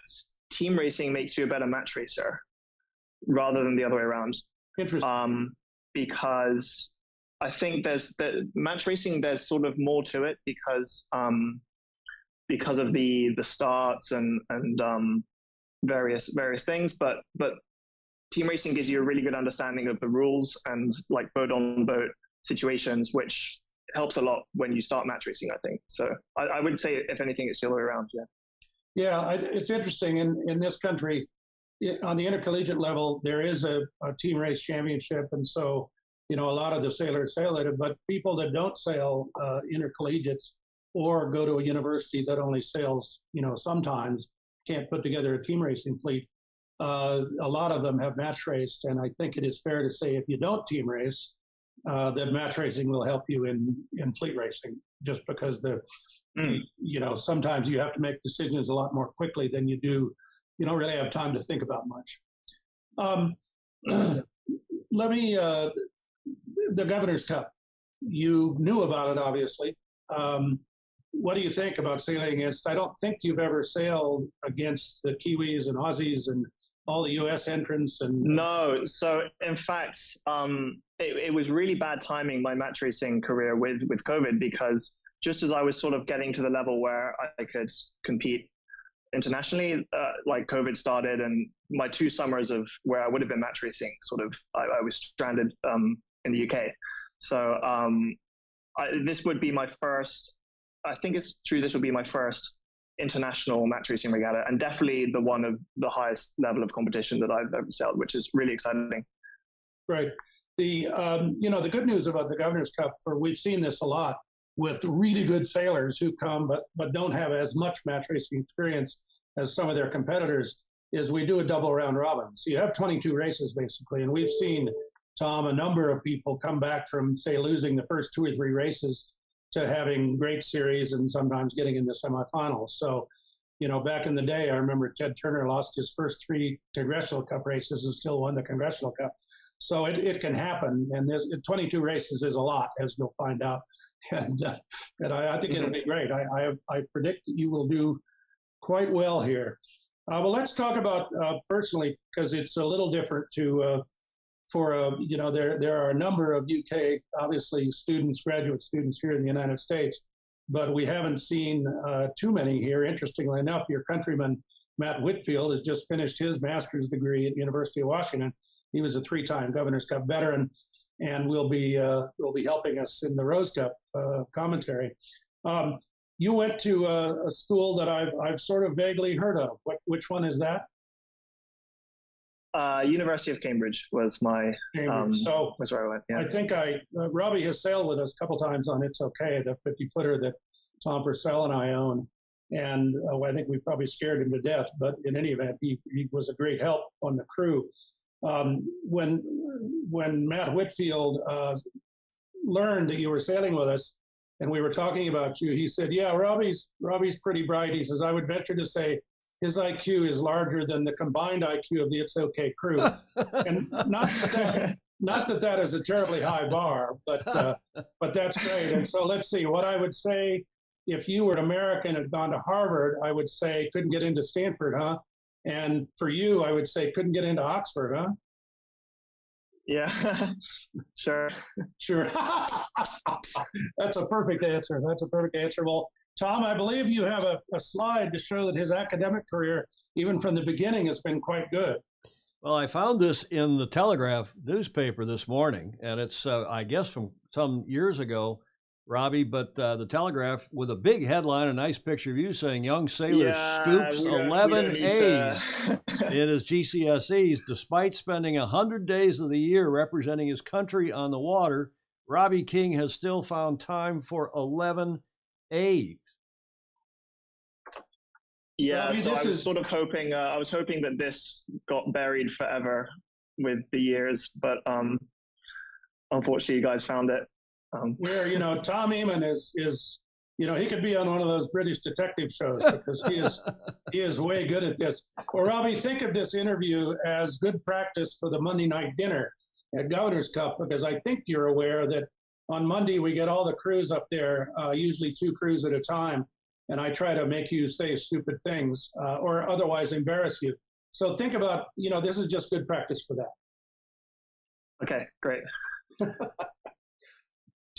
team racing makes you a better match racer rather than the other way around. Interesting. Because I think match racing, there's sort of more to it because of the starts and various things, but team racing gives you a really good understanding of the rules and like boat on boat situations, which helps a lot when you start match racing, I think. So I would say, if anything, it's the other way around. Yeah, it's interesting in this country, on the intercollegiate level, there is a team race championship, and so a lot of the sailors sail it. But people that don't sail intercollegiates or go to a university that only sails, sometimes can't put together a team racing fleet. A lot of them have match raced, and I think it is fair to say if you don't team race, that match racing will help you in fleet racing, just because sometimes you have to make decisions a lot more quickly than you do. You don't really have time to think about much. The Governor's Cup, you knew about it, obviously. What do you think about sailing against? I don't think you've ever sailed against the Kiwis and Aussies and all the U.S. entrants. No. So in fact, it was really bad timing, my match racing career with COVID, because just as I was sort of getting to the level where I could compete internationally, like COVID started, and my 2 summers of where I would have been match racing, I was stranded in the UK. So this would be my first. I think it's true. This will be my first international match racing regatta, and definitely the one of the highest level of competition that I've ever sailed, which is really exciting. Right. The good news about the Governor's Cup, we've seen this a lot with really good sailors who come but don't have as much match racing experience as some of their competitors, is we do a double round robin. So you have 22 races basically, and we've seen, Tom, a number of people come back from, say, losing the first 2 or 3 races to having great series and sometimes getting in the semifinals. So, back in the day, I remember Ted Turner lost his first 3 Congressional Cup races and still won the Congressional Cup. So it can happen, and 22 races is a lot, as you'll find out. And I think it'll be great. I predict that you will do quite well here. Well, let's talk about personally, because it's a little different there are a number of UK, obviously, graduate students here in the United States, but we haven't seen too many here. Interestingly enough, your countryman, Matt Whitfield, has just finished his master's degree at the University of Washington. He was a 3-time Governor's Cup veteran, and will be helping us in the Rose Cup commentary. You went to a school that I've sort of vaguely heard of. Which one is that? University of Cambridge was my was where I went. Yeah. I think Robbie has sailed with us a couple times on It's Okay, the 50-footer that Tom Purcell and I own, and I think we probably scared him to death. But in any event, he was a great help on the crew. When Matt Whitfield learned that you were sailing with us, and we were talking about you. He said, "Yeah, Robbie's pretty bright." He says, "I would venture to say his IQ is larger than the combined IQ of the It's Okay crew." And not that that is a terribly high bar, but that's great. And so let's see. What I would say, if you were an American and had gone to Harvard, I would say couldn't get into Stanford, huh? And for you, I would say couldn't get into Oxford, huh? Yeah, sure. Sure. That's a perfect answer. That's a perfect answer. Well, Tom, I believe you have a slide to show that his academic career, even from the beginning, has been quite good. Well, I found this in the Telegraph newspaper this morning, and it's, I guess, from some years ago, Robbie, but the Telegraph with a big headline, a nice picture of you saying young sailor scoops 11 A's in his GCSEs. Despite spending 100 days of the year representing his country on the water, Robbie King has still found time for 11 A's. Yeah, Robbie, so I was sort of hoping, I was hoping that this got buried forever with the years, but unfortunately you guys found it. Where, Tom EHMAN is, he could be on one of those British detective shows because he is way good at this. Well, Robbie, think of this interview as good practice for the Monday night dinner at Governor's Cup, because I think you're aware that on Monday we get all the crews up there, usually 2 crews at a time, and I try to make you say stupid things or otherwise embarrass you. So think about, this is just good practice for that. Okay, great.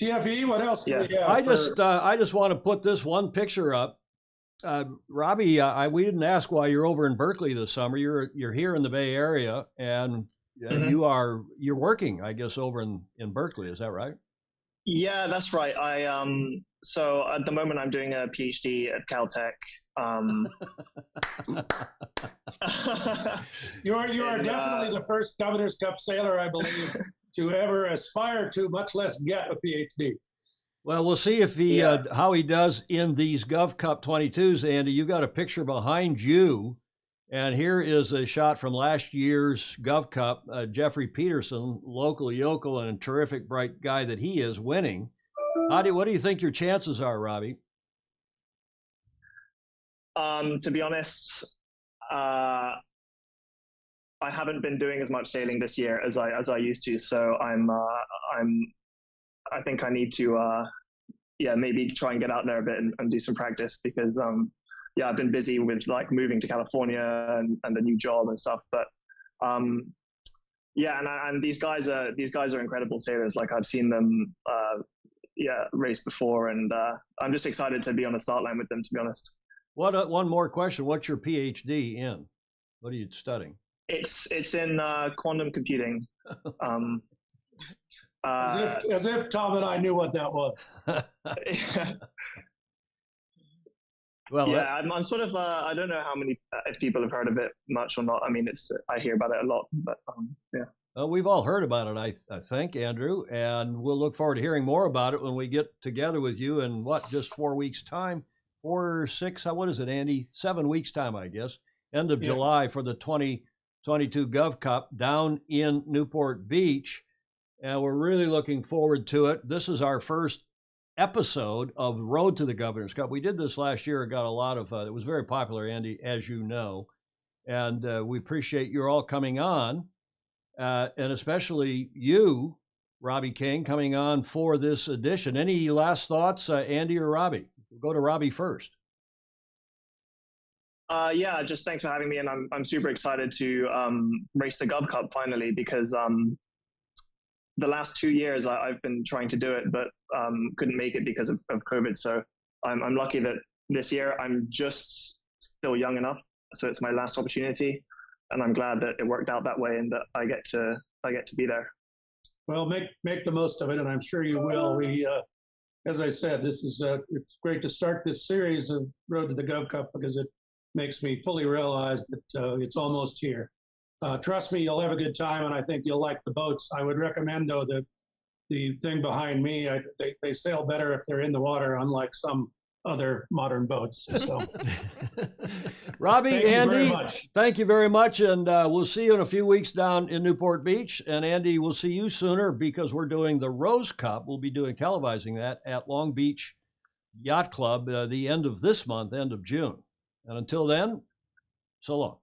TFE, what else do we have? I just want to put this one picture up. Robbie, we didn't ask why you're over in Berkeley this summer. You're here in the Bay Area, and you're working, I guess, over in Berkeley. Is that right? Yeah, that's right. So at the moment I'm doing a PhD at Caltech. You are definitely the first Governor's Cup sailor, I believe, to ever aspire to, much less get a PhD. Well, we'll see if how he does in these GovCup 22s. Andy, you got a picture behind you, and here is a shot from last year's GovCup. Jeffrey Peterson, local yokel and a terrific bright guy that he is, winning. What do you think your chances are, Robbie? To be honest, I haven't been doing as much sailing this year as I used to, so I think I need to maybe try and get out there a bit and do some practice, because I've been busy with like moving to California and the new job and stuff, but and these guys are incredible sailors. Like, I've seen them race before, and I'm just excited to be on the start line with them, to be honest. One more question. What's your PhD in? What are you studying? It's in quantum computing. As if Tom and I knew what that was. Well, I'm sort of I don't know how many if people have heard of it much or not. I mean, I hear about it a lot, but yeah. Well, we've all heard about it, I think, Andrew, and we'll look forward to hearing more about it when we get together with you in just 4 weeks' time. 4 or 6, what is it, Andy? 7 weeks' time, I guess. End of July for the 2022 GovCup down in Newport Beach. And we're really looking forward to it. This is our first episode of Road to the Governor's Cup. We did this last year. It got a lot of, it was very popular, Andy, as you know. And we appreciate you all coming on, and especially you, Robbie King, coming on for this edition. Any last thoughts, Andy or Robbie? We'll go to Robbie first. Just thanks for having me, and I'm super excited to race the GovCup finally, because the last 2 years I've been trying to do it, but couldn't make it because of COVID. So I'm lucky that this year I'm just still young enough, so it's my last opportunity, and I'm glad that it worked out that way and that I get to be there. Well, make the most of it, and I'm sure you will. We, as I said, this is it's great to start this series of Road to the GovCup, because it makes me fully realize that it's almost here. Trust me, you'll have a good time, and I think you'll like the boats. I would recommend, though, that the thing behind me, they sail better if they're in the water, unlike some other modern boats. So. Robbie, Thank you very Andy, much. thank you very much. And we'll see you in a few weeks down in Newport Beach. And Andy, we'll see you sooner because we're doing the Rose Cup. We'll be televising that at Long Beach Yacht Club the end of this month, end of June. And until then, so long.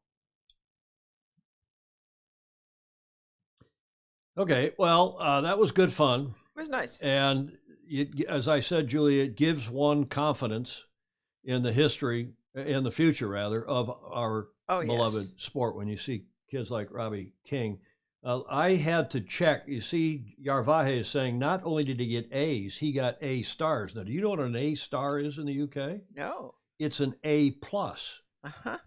Okay, well, that was good fun. It was nice. And as I said, Julia, it gives one confidence in the history, in the future rather, of our beloved sport when you see kids like Robbie King. I had to check. You see, Yarvahe is saying not only did he get A's, he got A stars. Now, do you know what an A star is in the UK? No. It's an A plus. Uh-huh.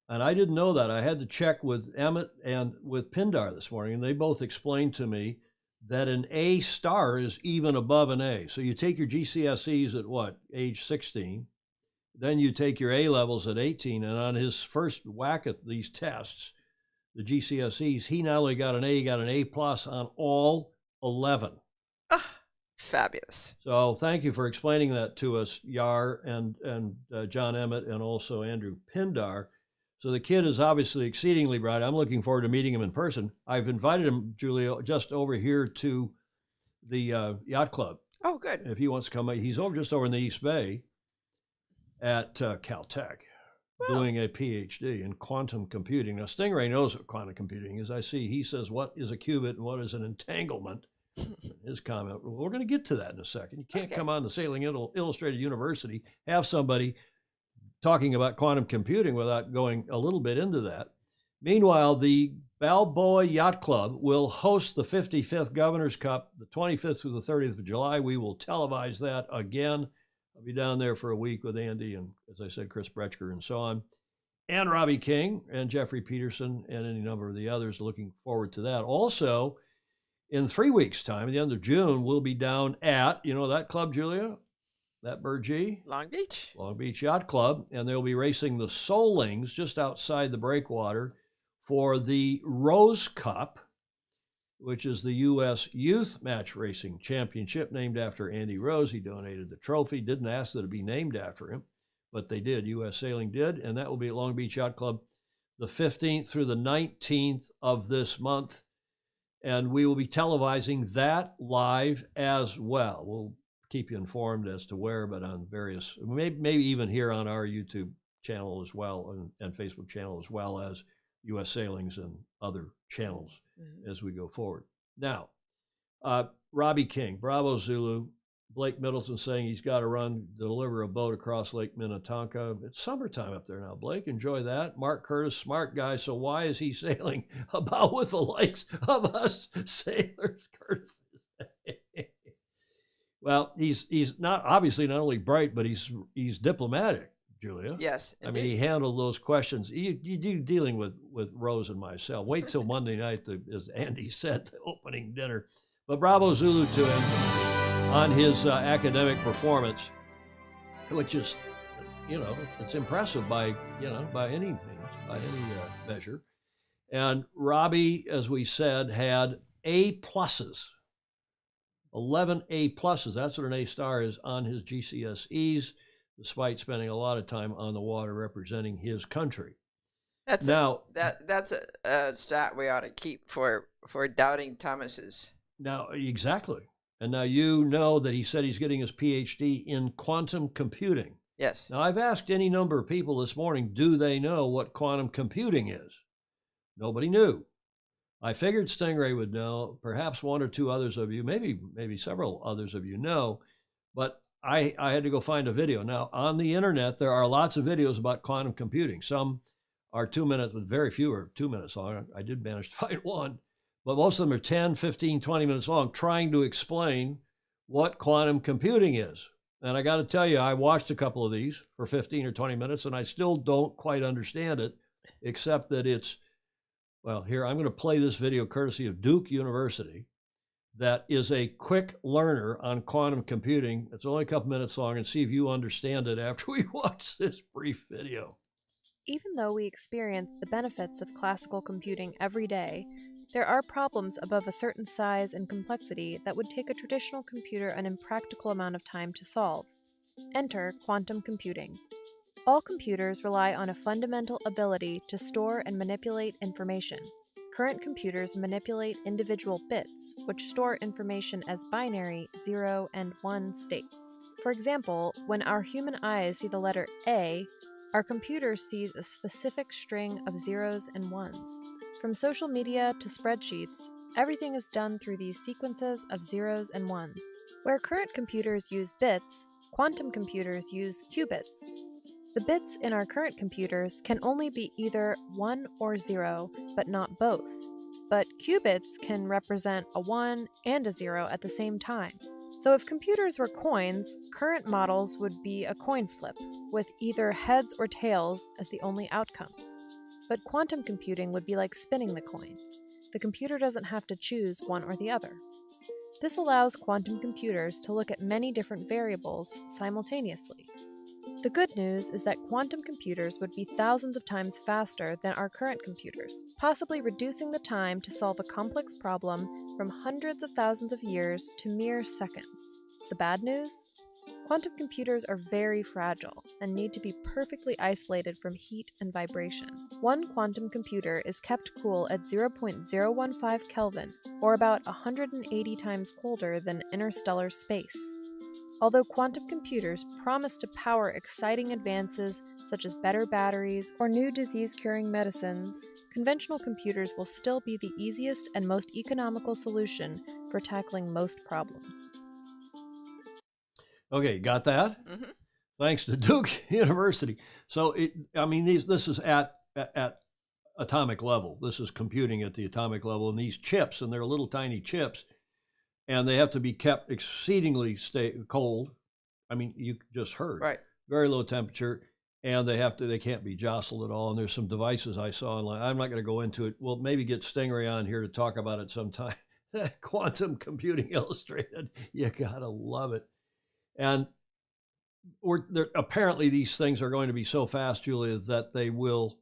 And I didn't know that. I had to check with Emmett and with Pindar this morning, and they both explained to me that an A star is even above an A. So you take your GCSEs at what, age 16, then you take your A levels at 18, and on his first whack at these tests, the GCSEs, he not only got an A, he got an A plus on all 11. Fabulous. So thank you for explaining that to us, Yar and John Emmett, and also Andrew Pindar. So the kid is obviously exceedingly bright. I'm looking forward to meeting him in person. I've invited him, Julia, just over here to the yacht club. Oh, good. If he wants to come, he's just over in the East Bay at Caltech doing a PhD in quantum computing. Now, Stingray knows what quantum computing is. I see he says, what is a qubit and what is an entanglement? His comment. Well, we're going to get to that in a second. You can't come on the Sailing Illustrated University, have somebody talking about quantum computing without going a little bit into that. Meanwhile, the Balboa Yacht Club will host the 55th Governor's Cup, the 25th through the 30th of July. We will televise that again. I'll be down there for a week with Andy and, as I said, Chris Bretschker and so on, and Robbie King and Jeffrey Peterson and any number of the others. Looking forward to that. Also, in 3 weeks' time, at the end of June, we'll be down at, you know that club, Julia? That Burgee? Long Beach. Long Beach Yacht Club. And they'll be racing the Solings just outside the breakwater for the Rose Cup, which is the U.S. Youth Match Racing Championship, named after Andy Rose. He donated the trophy. Didn't ask that it be named after him, but they did. U.S. Sailing did. And that will be at Long Beach Yacht Club the 15th through the 19th of this month. And we will be televising that live as well. We'll keep you informed as to where, but on various, maybe even here on our YouTube channel as well, and Facebook channel, as well as U.S. Sailings and other channels as we go forward. Now, Robbie King, Bravo Zulu, Blake Middleton saying he's got to deliver a boat across Lake Minnetonka. It's summertime up there now, Blake. Enjoy that. Mark Curtis, smart guy. So why is he sailing about with the likes of us sailors, Curtis? Well, he's not only bright, but he's diplomatic, Julia. Yes, I mean, he handled those questions. You dealing with Rose and myself. Wait till Monday night, as Andy said, the opening dinner. But bravo Zulu to him on his academic performance, which is, it's impressive by any means, by any measure. And Robbie, as we said, had A pluses. 11 A pluses. That's what an A star is on his GCSEs, despite spending a lot of time on the water representing his country. That's a stat we ought to keep for doubting Thomas's. Now, exactly. And now you know that he said he's getting his PhD in quantum computing. Yes. Now, I've asked any number of people this morning, do they know what quantum computing is? Nobody knew. I figured Stingray would know. Perhaps one or two others of you, maybe several others of you know, but I had to go find a video. Now, on the internet, there are lots of videos about quantum computing. Some are 2 minutes, but very few are 2 minutes long. I did manage to find one, but most of them are 10, 15, 20 minutes long, trying to explain what quantum computing is. And I got to tell you, I watched a couple of these for 15 or 20 minutes, and I still don't quite understand it, except that it's, well, here, I'm going to play this video courtesy of Duke University. That is a quick learner on quantum computing. It's only a couple minutes long, and see if you understand it after we watch this brief video. Even though we experience the benefits of classical computing every day, there are problems above a certain size and complexity that would take a traditional computer an impractical amount of time to solve. Enter quantum computing. All computers rely on a fundamental ability to store and manipulate information. Current computers manipulate individual bits, which store information as binary 0 and 1 states. For example, when our human eyes see the letter A, our computer sees a specific string of zeros and ones. From social media to spreadsheets, everything is done through these sequences of zeros and ones. Where current computers use bits, quantum computers use qubits. The bits in our current computers can only be either 1 or 0, but not both. But qubits can represent a 1 and a 0 at the same time. So if computers were coins, current models would be a coin flip, with either heads or tails as the only outcomes. But quantum computing would be like spinning the coin. The computer doesn't have to choose one or the other. This allows quantum computers to look at many different variables simultaneously. The good news is that quantum computers would be thousands of times faster than our current computers, possibly reducing the time to solve a complex problem from hundreds of thousands of years to mere seconds. The bad news? Quantum computers are very fragile and need to be perfectly isolated from heat and vibration. One quantum computer is kept cool at 0.015 Kelvin, or about 180 times colder than interstellar space. Although quantum computers promise to power exciting advances such as better batteries or new disease-curing medicines, conventional computers will still be the easiest and most economical solution for tackling most problems. Okay, got that? Mm-hmm. Thanks to Duke University. So, this is at atomic level. This is computing at the atomic level, and these chips, and they're little tiny chips, and they have to be kept exceedingly cold. I mean, you just heard. Right. Very low temperature, and they can't be jostled at all. And there's some devices I saw online. I'm not going to go into it. We'll maybe get Stingray on here to talk about it sometime. Quantum Computing Illustrated. You got to love it. And apparently these things are going to be so fast, Julia, that they will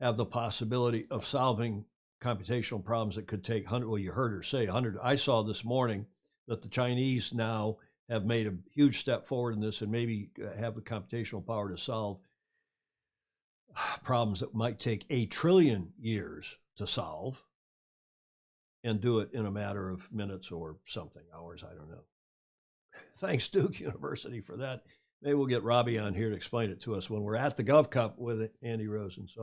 have the possibility of solving computational problems that could take 100. Well, you heard her say 100. I saw this morning that the Chinese now have made a huge step forward in this and maybe have the computational power to solve problems that might take 1 trillion years to solve and do it in a matter of minutes or something, hours, I don't know. Thanks, Duke University, for that. Maybe we'll get Robbie on here to explain it to us when we're at the GovCup with Andy Rose and so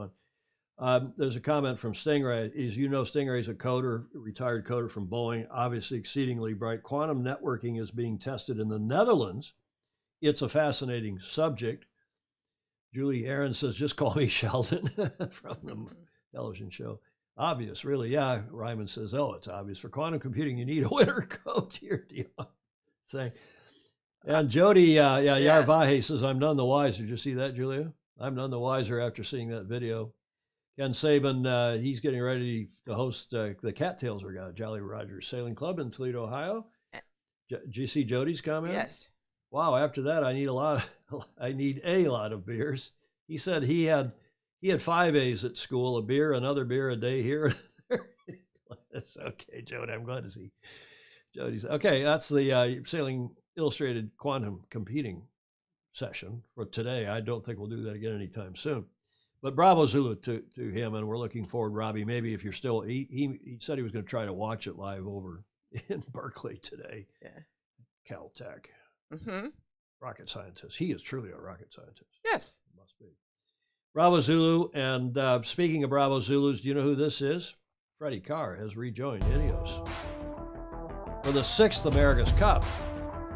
on. There's a comment from Stingray. As you know, Stingray is a coder, a retired coder from Boeing, obviously exceedingly bright. Quantum networking is being tested in the Netherlands. It's a fascinating subject. Julie Aaron says, just call me Sheldon from the television show. Obvious, really. Yeah, Ryman says, oh, it's obvious. For quantum computing, you need a winter coat. Dear Dion. Saying. And Jody, Yarvahe says, I'm none the wiser. Did you see that, Julia? I'm none the wiser after seeing that video. Ken Saban, he's getting ready to host the Cattails Regatta, Jolly Rogers Sailing Club in Toledo, Ohio. Did you see Jody's comment? Yes. Wow, after that, I need a lot of beers. He said he had 5 A's at school, a beer, another beer a day here. That's okay, Jody. I'm glad to see Jody's. Okay, that's the Sailing Illustrated Quantum Computing session for today. I don't think we'll do that again anytime soon. But bravo Zulu to him, and we're looking forward, Robbie, maybe if you're still, he said he was going to try to watch it live over in Berkeley today. Yeah. Caltech. Mm-hmm. Rocket scientist. He is truly a rocket scientist. Yes. Must be. Bravo Zulu, and speaking of Bravo Zulus, do you know who this is? Freddie Carr has rejoined Ineos for the 6th America's Cup.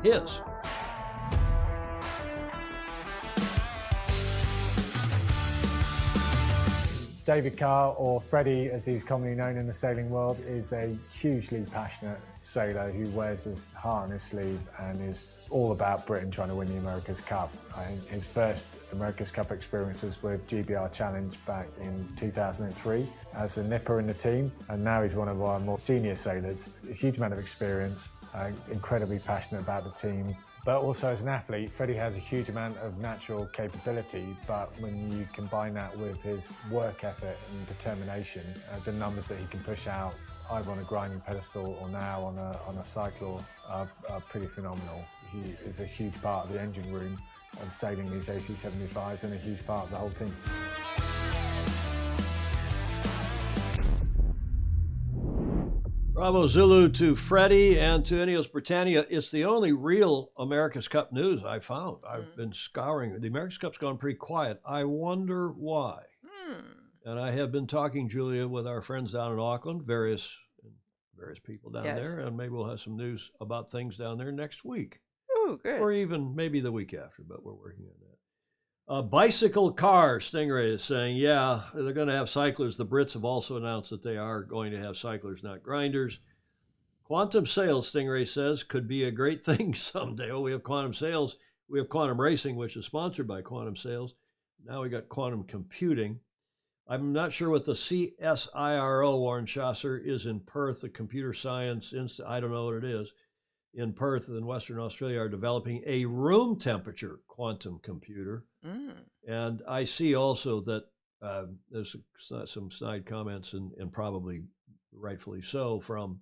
His. David Carr, or Freddie as he's commonly known in the sailing world, is a hugely passionate sailor who wears his heart on his sleeve and is all about Britain trying to win the America's Cup. I think his first America's Cup experience was with GBR Challenge back in 2003 as a nipper in the team, and now he's one of our more senior sailors. A huge amount of experience, incredibly passionate about the team. But also as an athlete, Freddie has a huge amount of natural capability, but when you combine that with his work ethic and determination, the numbers that he can push out, either on a grinding pedestal or now on a cyclone, are pretty phenomenal. He is a huge part of the engine room of sailing these AC-75s and a huge part of the whole team. Bravo Zulu to Freddie and to Ineos Britannia. It's the only real America's Cup news I found. I've been scouring. The America's Cup's gone pretty quiet. I wonder why. And I have been talking, Julia, with our friends down in Auckland, various people down there, and maybe we'll have some news about things down there next week. Oh, good. Or even maybe the week after, but we're working on that. Bicycle car, Stingray is saying, yeah, they're going to have cyclers. The Brits have also announced that they are going to have cyclers, not grinders. Quantum sales, Stingray says, could be a great thing someday. Oh, we have quantum sales. We have quantum racing, which is sponsored by quantum sales. Now we got quantum computing. I'm not sure what the CSIRO, Warren Chaucer, is in Perth, the Computer Science Institute. I don't know what it is. In Perth in Western Australia are developing a room temperature quantum computer. And I see also that there's some snide comments and probably rightfully so from,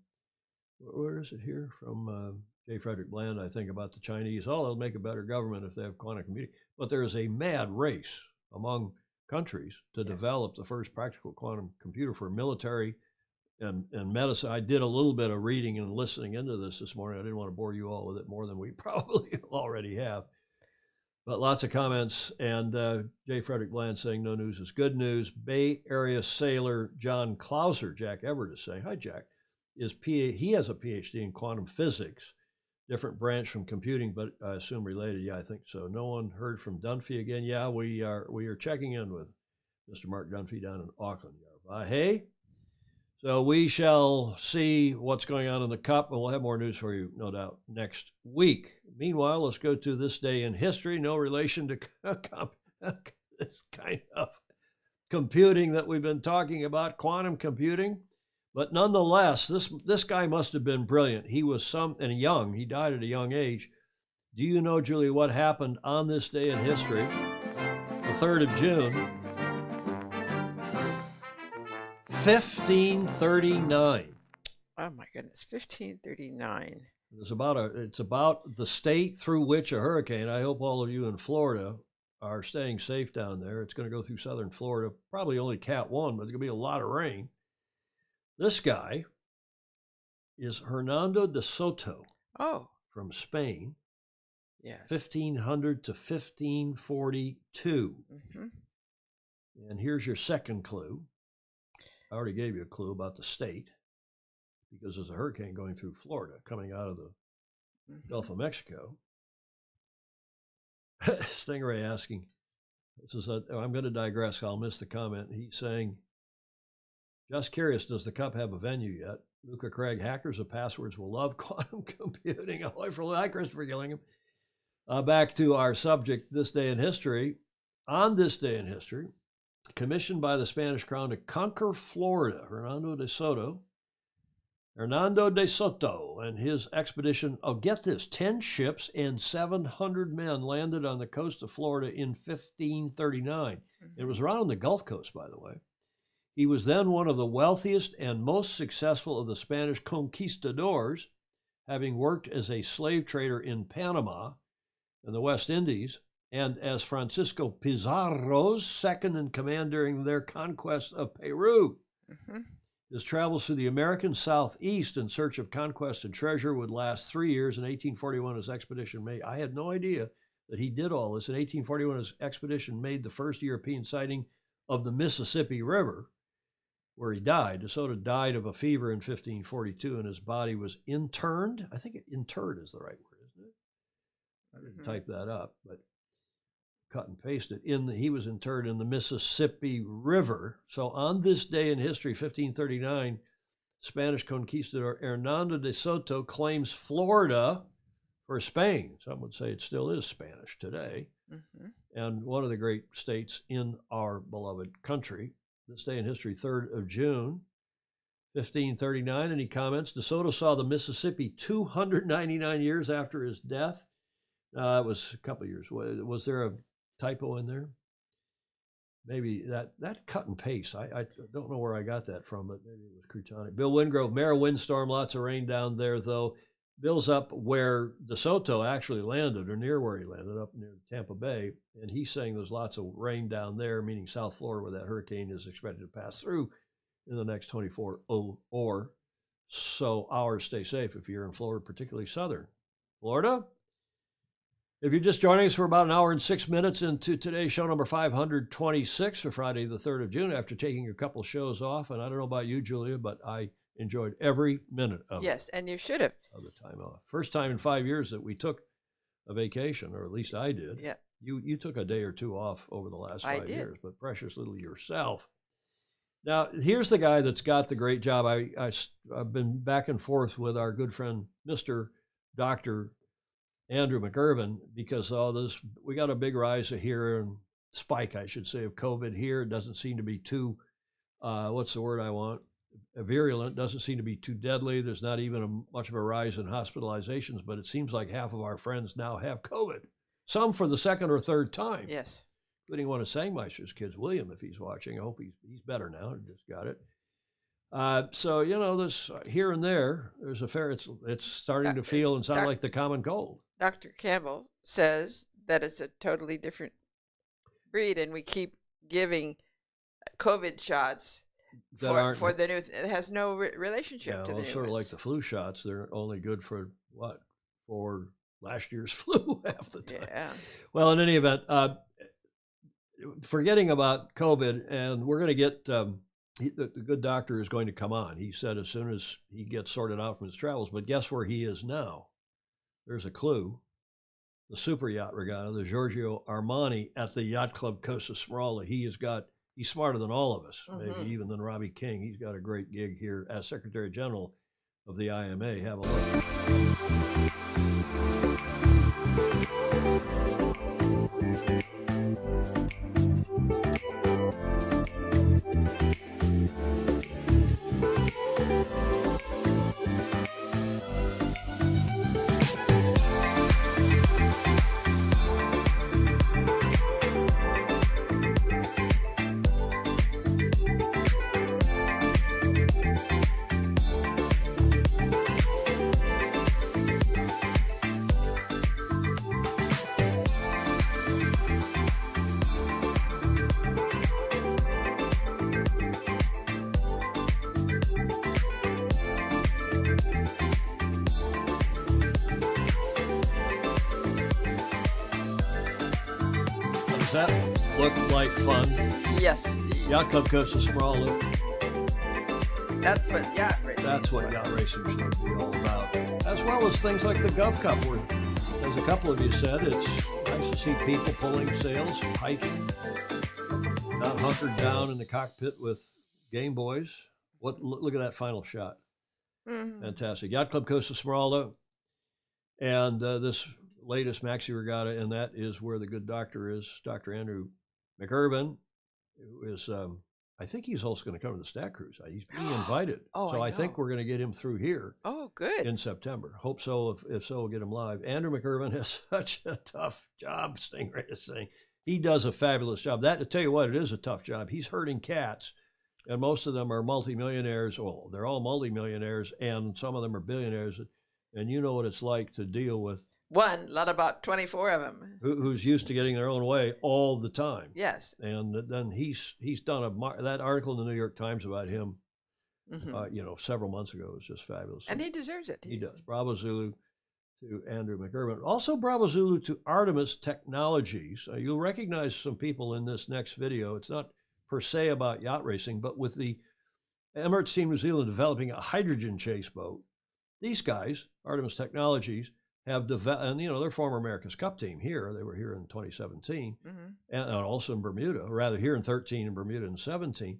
where is it here? From J. Frederick Bland, I think, about the Chinese. Oh, they'll make a better government if they have quantum computing. But there is a mad race among countries to develop the first practical quantum computer for military and medicine. I did a little bit of reading and listening into this morning. I didn't want to bore you all with it more than we probably already have. But lots of comments, and J. Frederick Bland saying no news is good news. Bay Area sailor John Clauser, Jack Everett is saying, hi, Jack, he has a PhD in quantum physics, different branch from computing, but I assume related. Yeah, I think so. No one heard from Dunphy again. Yeah, we are checking in with Mr. Mark Dunphy down in Auckland. Hey. So we shall see what's going on in the Cup, and we'll have more news for you, no doubt, next week. Meanwhile, let's go to this day in history. No relation to this kind of computing that we've been talking about, quantum computing. But nonetheless, this guy must have been brilliant. He was young. He died at a young age. Do you know, Julie, what happened on this day in history, the 3rd of June? 1539. Oh my goodness, 1539. It's about the state through which a hurricane. I hope all of you in Florida are staying safe down there. It's going to go through southern Florida, probably only Cat 1, but there's going to be a lot of rain. This guy is Hernando de Soto. Oh, from Spain. Yes. 1500 to 1542. And here's your second clue. I already gave you a clue about the state because there's a hurricane going through Florida coming out of the Gulf of Mexico. Stingray asking, I'm going to digress. I'll miss the comment. He's saying, just curious, does the Cup have a venue yet? Luca Craig, hackers of passwords will love quantum computing. Hi, Christopher Gillingham. Back to our subject, this day in history. On this day in history, commissioned by the Spanish crown to conquer Florida, Hernando de Soto and his expedition of, get this, 10 ships and 700 men landed on the coast of Florida in 1539. It was around the Gulf Coast, by the way. He was then one of the wealthiest and most successful of the Spanish conquistadors, having worked as a slave trader in Panama and the West Indies, and as Francisco Pizarro's second in command during their conquest of Peru. His travels through the American Southeast in search of conquest and treasure would last 3 years. In 1841, his expedition made, I had no idea that he did all this. In 1841, his expedition made the first European sighting of the Mississippi River, where he died. De Soto died of a fever in 1542, and his body was interned. I think interred is the right word, isn't it? I didn't type that up, but cut and pasted. He was interred in the Mississippi River. So on this day in history, 1539, Spanish conquistador Hernando de Soto claims Florida for Spain. Some would say it still is Spanish today, and one of the great states in our beloved country. This day in history, 3rd of June, 1539, and he comments, De Soto saw the Mississippi 299 years after his death. It was a couple of years. Was there a typo in there? Maybe that cut and paste. I don't know where I got that from, but maybe it was Crutonic. Bill Wingrove, Mara windstorm, lots of rain down there, though. Bill's up where DeSoto actually landed, or near where he landed, up near Tampa Bay, and he's saying there's lots of rain down there, meaning South Florida, where that hurricane is expected to pass through in the next 24 hours. So hours, stay safe if you're in Florida, particularly southern Florida. If you're just joining us for about an hour and 6 minutes into today's show number 526 for Friday, the 3rd of June, after taking a couple shows off, and I don't know about you, Julia, but I enjoyed every minute of it. Yes, and you should have. Of the time off. First time in 5 years that we took a vacation, or at least I did. Yeah. You took a day or two off over the last 5 did. years, but precious little yourself. Now, here's the guy that's got the great job. I've been back and forth with our good friend, Mr. Dr. Andrew McIrvin, because we got a big rise here, and spike, I should say, of COVID here. It doesn't seem to be too, what's the word I want? Virulent, doesn't seem to be too deadly. There's not even much of a rise in hospitalizations, but it seems like half of our friends now have COVID. Some for the second or third time. Yes. Including one of Sangmeister's kids, William, if he's watching. I hope he's better now. He just got it. So, there's here and there, there's a fair, it's starting to feel and sound like the common cold. Dr. Campbell says that it's a totally different breed, and we keep giving COVID shots for the new. It has no relationship to the new sort of like the flu shots. They're only good for what? For last year's flu half the time. Yeah. Well, in any event, forgetting about COVID, and we're going to get the good doctor is going to come on. He said as soon as he gets sorted out from his travels. But guess where he is now? There's a clue. The Super Yacht Regatta, the Giorgio Armani at the Yacht Club Costa Smeralda. He's smarter than all of us, maybe even than Robbie King. He's got a great gig here as Secretary General of the IMA. Have a look. Does that look like fun? Yes. Yacht Club Costa Smeralda. That's what yacht racing. That's what yacht racing is going to be all about. As well as things like the GovCup, where, as a couple of you said, it's nice to see people pulling sails, hiking, not hunkered down in the cockpit with Game Boys. Look at that final shot. Mm-hmm. Fantastic. Yacht Club Costa Smeralda, and this latest Maxi Regatta, and that is where the good doctor is, Dr. Andrew McIrvin, who is, I think he's also going to come to the Stat Cruise. He's being invited. So I think we're going to get him through here. Oh, good. In September. Hope so. If so, we'll get him live. Andrew McIrvin has such a tough job, Stingray is saying. He does a fabulous job. That, to tell you what, it is a tough job. He's herding cats, and most of them are multimillionaires. Well, they're all multimillionaires, and some of them are billionaires. And you know what it's like to deal with one, not about 24 of them. Who's used to getting their own way all the time. Yes. And then he's done that article in the New York Times about him, several months ago. It was just fabulous. And he deserves it. He does. Bravo Zulu to Andrew McIrvin. Also, bravo Zulu to Artemis Technologies. You'll recognize some people in this next video. It's not per se about yacht racing, but with the Emirates Team New Zealand developing a hydrogen chase boat, these guys, Artemis Technologies, have developed, and they're former America's Cup team here. They were here in 2017, and also in Bermuda, rather here in 13 and Bermuda in 17.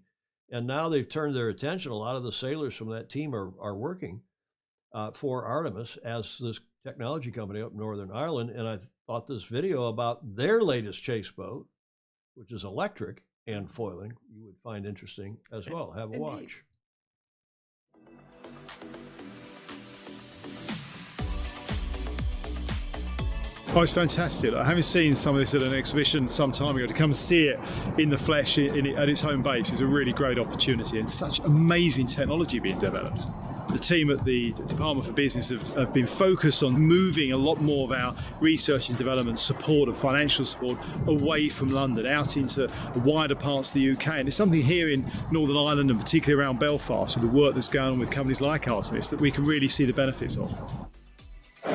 And now they've turned their attention. A lot of the sailors from that team are working for Artemis as this technology company up in Northern Ireland. And I thought this video about their latest chase boat, which is electric and foiling, you would find interesting as well. Have a watch. Oh, it's fantastic. I haven't seen some of this at an exhibition some time ago. To come see it in the flesh at its home base is a really great opportunity, and such amazing technology being developed. the team at the Department for Business have been focused on moving a lot more of our research and development support and financial support away from London, out into wider parts of the UK. And it's something here in Northern Ireland, and particularly around Belfast, with the work that's going on with companies like Artemis, that we can really see the benefits of.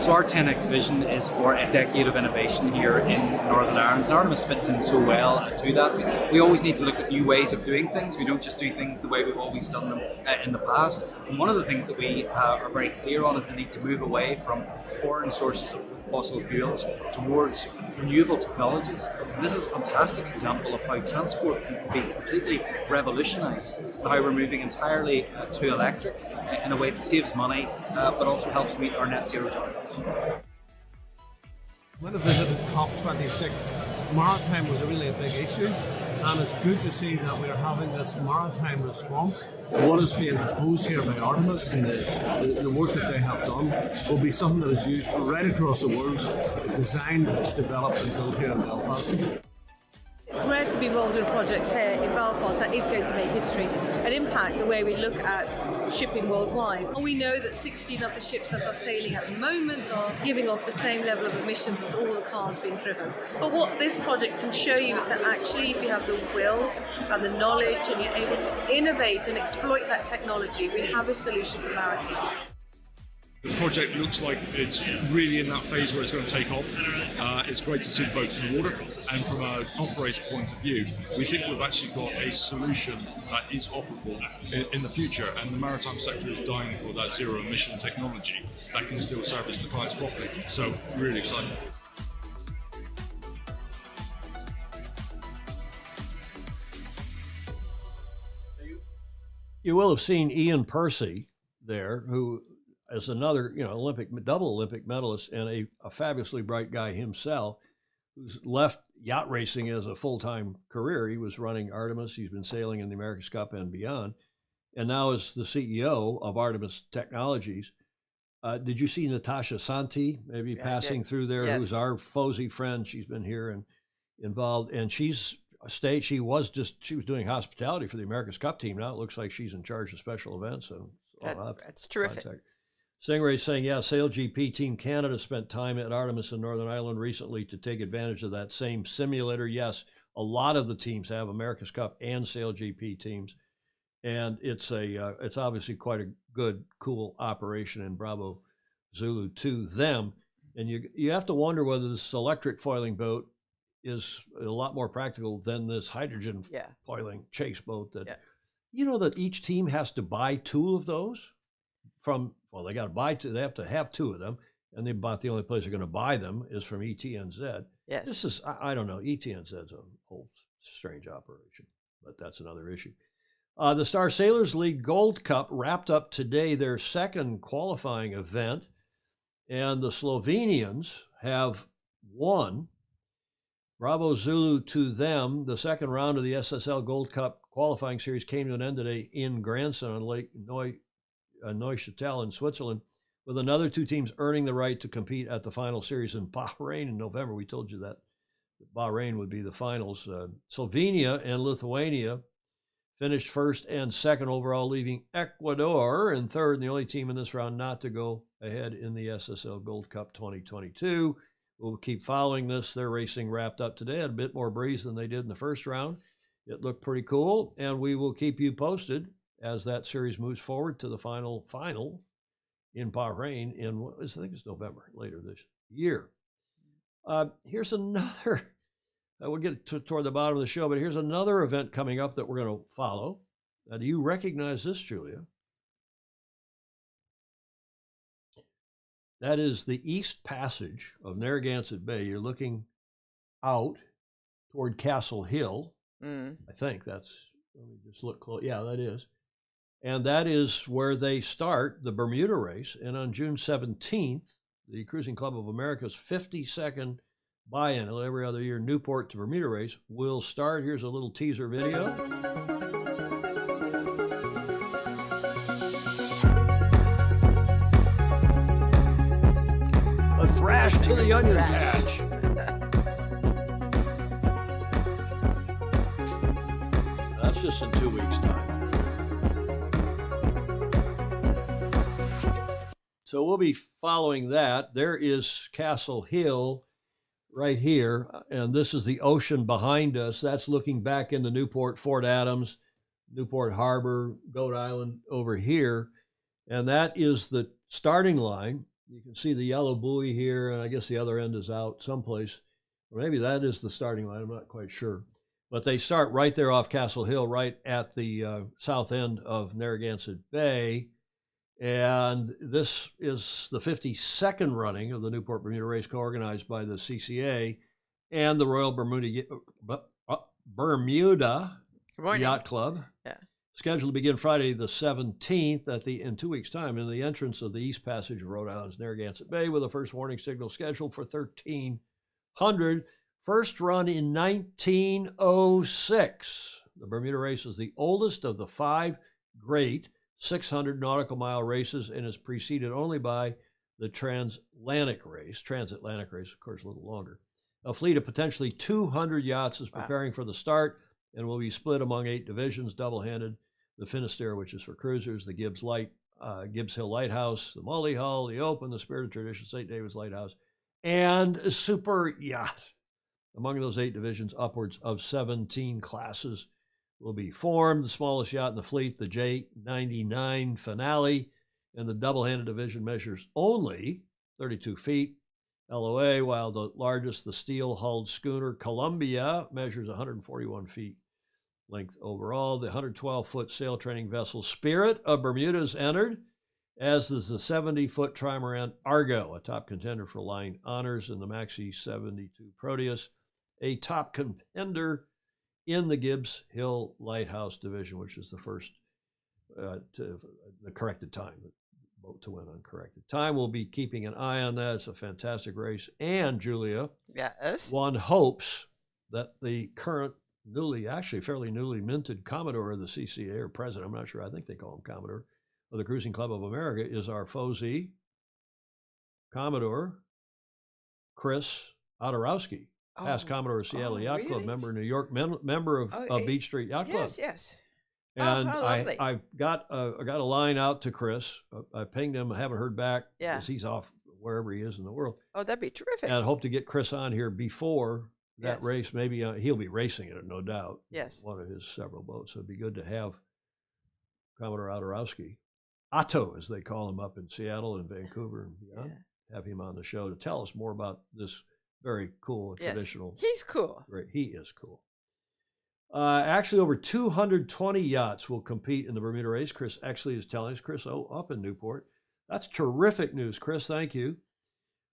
So our 10x vision is for a decade of innovation here in Northern Ireland, and Artemis fits in so well to that. We always need to look at new ways of doing things. We don't just do things the way we've always done them in the past. And one of the things that we are very clear on is the need to move away from foreign sources of fossil fuels towards renewable technologies. And this is a fantastic example of how transport can be completely revolutionised, how we're moving entirely to electric in a way that saves money, but also helps meet our net zero targets. When I visited COP26, maritime was really a big issue, and it's good to see that we're having this maritime response. What is being proposed here by Artemis and the work that they have done will be something that is used right across the world, designed, developed and built here in Belfast. It's rare to be involved in a project here in Belfast that is going to make history and impact the way we look at shipping worldwide. We know that 16 of the ships that are sailing at the moment are giving off the same level of emissions as all the cars being driven. But what this project can show you is that actually if you have the will and the knowledge and you're able to innovate and exploit that technology, we have a solution for maritime. The project looks like it's really in that phase where it's going to take off. It's great to see the boats in the water, and from an operator point of view, we think we've actually got a solution that is operable in the future, and the maritime sector is dying for that zero emission technology that can still service the clients properly. So really excited. You will have seen Ian Percy there, who is another, double Olympic medalist and a fabulously bright guy himself, who's left yacht racing as a full-time career. He was running Artemis. He's been sailing in the America's Cup and beyond, and now is the CEO of Artemis Technologies. Did you see Natasha Santi maybe passing through there? Yes. Who's our FOSI friend? She's been here and involved, and she was doing hospitality for the America's Cup team. Now it looks like she's in charge of special events. And that's terrific. Stingray's saying, yeah, SailGP Team Canada spent time at Artemis in Northern Ireland recently to take advantage of that same simulator. Yes, a lot of the teams have America's Cup and SailGP teams, and it's obviously quite a good, cool operation, and bravo Zulu to them. And you have to wonder whether this electric foiling boat is a lot more practical than this hydrogen foiling chase boat. You know that each team has to buy 2 of those they got to buy 2. They have to have 2 of them, and the only place they're going to buy them is from ETNZ. Yes. This is, I don't know, ETNZ's a whole strange operation, but that's another issue. The Star Sailors League Gold Cup wrapped up today, their second qualifying event, and the Slovenians have won. Bravo Zulu to them. The second round of the SSL Gold Cup qualifying series came to an end today in Granson on Lake Neuchâtel in Switzerland, with another 2 teams earning the right to compete at the final series in Bahrain in November. We told you that Bahrain would be the finals. Slovenia and Lithuania finished first and second overall, leaving Ecuador in third, and the only team in this round not to go ahead in the SSL Gold Cup 2022. We'll keep following this. Their racing wrapped up today. Had a bit more breeze than they did in the first round. It looked pretty cool, and we will keep you posted as that series moves forward to the final in Bahrain in, I think it's November, later this year. Here's another, we'll get toward the bottom of the show, but here's another event coming up that we're going to follow. Do you recognize this, Julia? That is the East Passage of Narragansett Bay. You're looking out toward Castle Hill. I think that's, let me just look close. Yeah, that is. And that is where they start the Bermuda race. And on June 17th, the Cruising Club of America's 52nd biennial, every other year, Newport to Bermuda race will start. Here's a little teaser video. A thrash to the onion patch. That's just in 2 weeks' time. So we'll be following that. There is Castle Hill right here, and this is the ocean behind us. That's looking back into Newport, Fort Adams, Newport Harbor, Goat Island over here, and that is the starting line. You can see the yellow buoy here, and I guess the other end is out someplace. Or maybe that is the starting line. I'm not quite sure. But they start right there off Castle Hill, right at the south end of Narragansett Bay. And this is the 52nd running of the Newport Bermuda race, co-organized by the CCA and the Royal Bermuda Yacht Club. Yeah. Scheduled to begin Friday the 17th in 2 weeks' time in the entrance of the East Passage of Rhode Island's Narragansett Bay, with a first warning signal scheduled for 1300. First run in 1906. The Bermuda race is the oldest of the 5 great 600 nautical mile races and is preceded only by the transatlantic race, of course, a little longer. A fleet of potentially 200 yachts is preparing for the start and will be split among 8 divisions, double-handed. The Finisterre, which is for cruisers, the Gibbs Hill Lighthouse, the Mully Hull, the Open, the Spirit of Tradition, St. David's Lighthouse, and a super yacht. Among those 8 divisions, upwards of 17 classes will be formed. The smallest yacht in the fleet, the J99 Finale, and the double-handed division measures only 32 feet LOA, while the largest, the steel-hulled schooner Columbia, measures 141 feet length overall. The 112-foot sail training vessel Spirit of Bermuda is entered, as is the 70-foot trimaran Argo, a top contender for line honors, in the Maxi 72 Proteus, a top contender in the Gibbs Hill Lighthouse division, which is the first the corrected time, the boat to win uncorrected time. We'll be keeping an eye on that. It's a fantastic race. And Julia, yes, one hopes that the current fairly newly minted Commodore of the CCA, or president, I'm not sure, I think they call him Commodore, of the Cruising Club of America, is our FOSI Commodore Chris Odorowski. Past Commodore of Seattle Yacht Club, member of New York, member of Beach Street Yacht Club. Yes. And I've got a line out to Chris. I pinged him. I haven't heard back because he's off wherever he is in the world. Oh, that'd be terrific. And I hope to get Chris on here before that race. Maybe he'll be racing it, no doubt. Yes. One of his several boats. So it'd be good to have Commodore Odorowski, Otto, as they call him up in Seattle and Vancouver and beyond, have him on the show to tell us more about this very cool traditional. He's cool. Great. He is cool. Actually, over 220 yachts will compete in the Bermuda race. Chris Exley is telling us. Chris, up in Newport. That's terrific news, Chris. Thank you.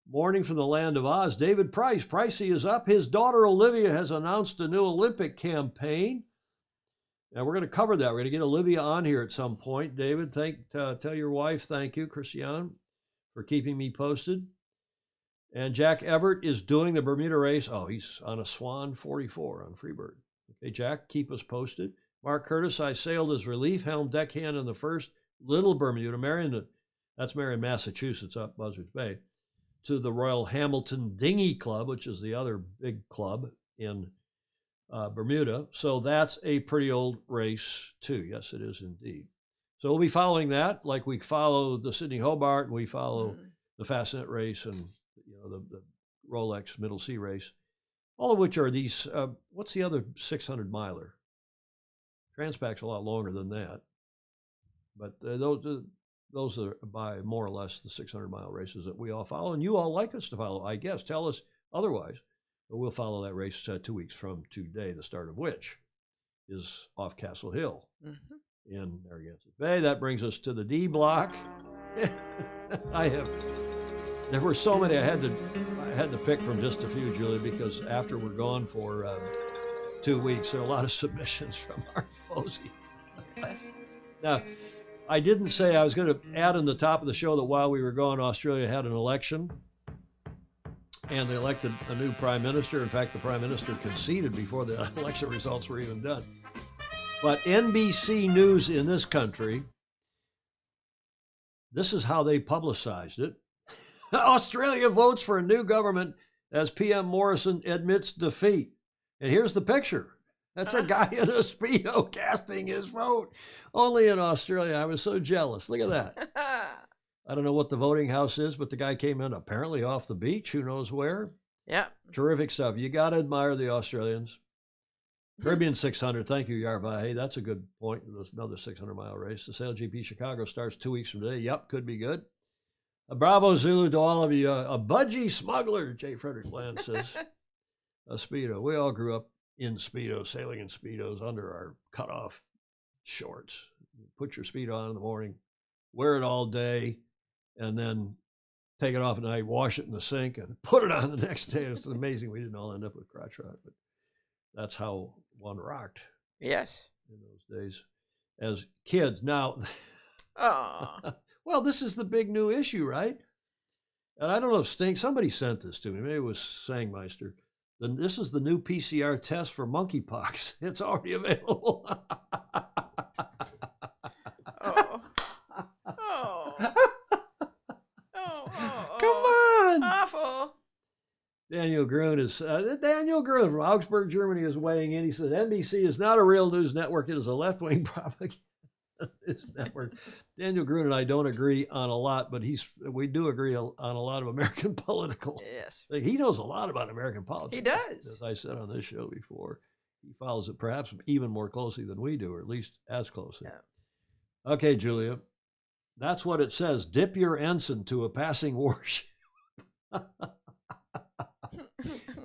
Morning from the land of Oz. David Price. Pricey is up. His daughter Olivia has announced a new Olympic campaign. Now we're going to cover that. We're going to get Olivia on here at some point. David, tell your wife thank you, Christiane, for keeping me posted. And Jack Everett is doing the Bermuda race. Oh, he's on a Swan 44 on Freebird. Okay, Jack, keep us posted. Mark Curtis, I sailed as relief helm deckhand in the first Little Bermuda, Marion, Massachusetts, up Buzzards Bay, to the Royal Hamilton Dinghy Club, which is the other big club in Bermuda. So that's a pretty old race, too. Yes, it is indeed. So we'll be following that, like we follow the Sydney Hobart, and we follow the Fastnet race and the Rolex Middle Sea race, all of which are these, what's the other 600 miler? Transpac's a lot longer than that. But those are by more or less the 600 mile races that we all follow, and you all like us to follow, I guess. Tell us otherwise. But we'll follow that race 2 weeks from today, the start of which is off Castle Hill in Narragansett Bay. That brings us to the D block. There were so many I had to pick from just a few, Julie, because after we're gone for 2 weeks, there are a lot of submissions from our FOSI. Yes. Now, I didn't say I was going to add in the top of the show that while we were gone, Australia had an election, and they elected a new prime minister. In fact, the prime minister conceded before the election results were even done. But NBC News in this country, this is how they publicized it. Australia votes for a new government as PM Morrison admits defeat. And here's the picture. That's a guy in a Speedo casting his vote. Only in Australia. I was so jealous. Look at that. I don't know what the voting house is, but the guy came in apparently off the beach. Who knows where? Yeah. Terrific stuff. You got to admire the Australians. Caribbean 600. Thank you, Yarva. Hey, that's a good point. There's another 600-mile race. The SailGP Chicago starts 2 weeks from today. Yep, could be good. A bravo Zulu to all of you. A budgie smuggler, J. Frederick Land says. A Speedo. We all grew up in Speedos, sailing in Speedos under our cutoff shorts. Put your Speedo on in the morning, wear it all day, and then take it off at night, wash it in the sink, and put it on the next day. It's amazing we didn't all end up with crotch rot, but that's how one rocked. Yes. In those days as kids. Now, well, this is the big new issue, right? And I don't know if somebody sent this to me. Maybe it was Sangmeister. Then this is the new PCR test for monkeypox. It's already available. Come on! Awful. Daniel Grun from Augsburg, Germany is weighing in. He says NBC is not a real news network. It is a left-wing propaganda network. Daniel Grun and I don't agree on a lot, but we do agree on a lot of American political. Yes. He knows a lot about American politics. He does. As I said on this show before, he follows it perhaps even more closely than we do, or at least as closely. Yeah. Okay, Julia. That's what it says. Dip your ensign to a passing warship.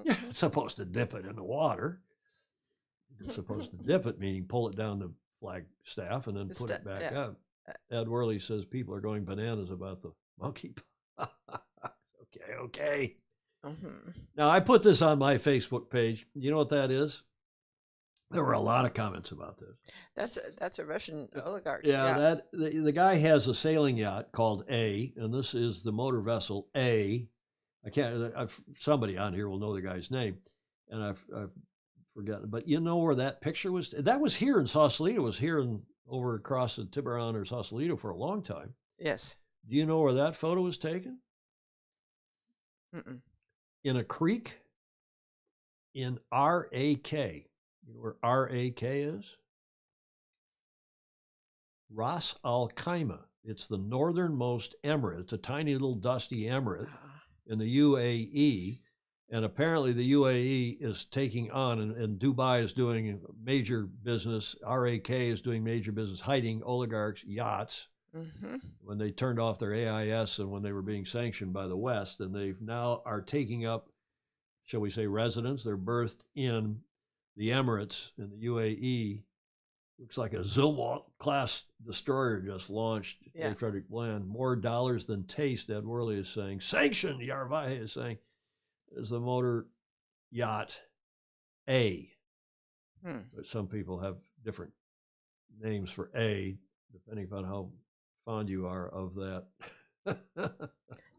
You're not supposed to dip it in the water. You're supposed to dip it, meaning pull it down the flagstaff and then put it back up. Ed Worley says people are going bananas about the monkey. Okay. Mm-hmm. Now, I put this on my Facebook page. You know what that is? There were a lot of comments about this. That's a Russian oligarch. Yeah. The guy has a sailing yacht called A, and this is the motor vessel A. Somebody on here will know the guy's name, and I've forgotten. But you know where that picture was? That was here in Sausalito. It was here over across the Tiburon or Sausalito for a long time. Yes. Do you know where that photo was taken? Mm-mm. In a creek in R.A.K. You know where R.A.K. is? Ras Al Khaimah. It's the northernmost emirate. It's a tiny little dusty emirate in the UAE. And apparently the UAE is taking on, and Dubai is doing major business. R.A.K. is doing major business, hiding oligarchs' yachts when they turned off their AIS and when they were being sanctioned by the West. And they now are taking up, shall we say, residence. They're berthed in the Emirates in the UAE. Looks like a Zumwalt class destroyer just launched. Yeah. Frederick Bland. More dollars than taste, Ed Worley is saying. Sanctioned, Yarvahe is saying, is the motor yacht A. But some people have different names for A, depending upon how fond you are of that.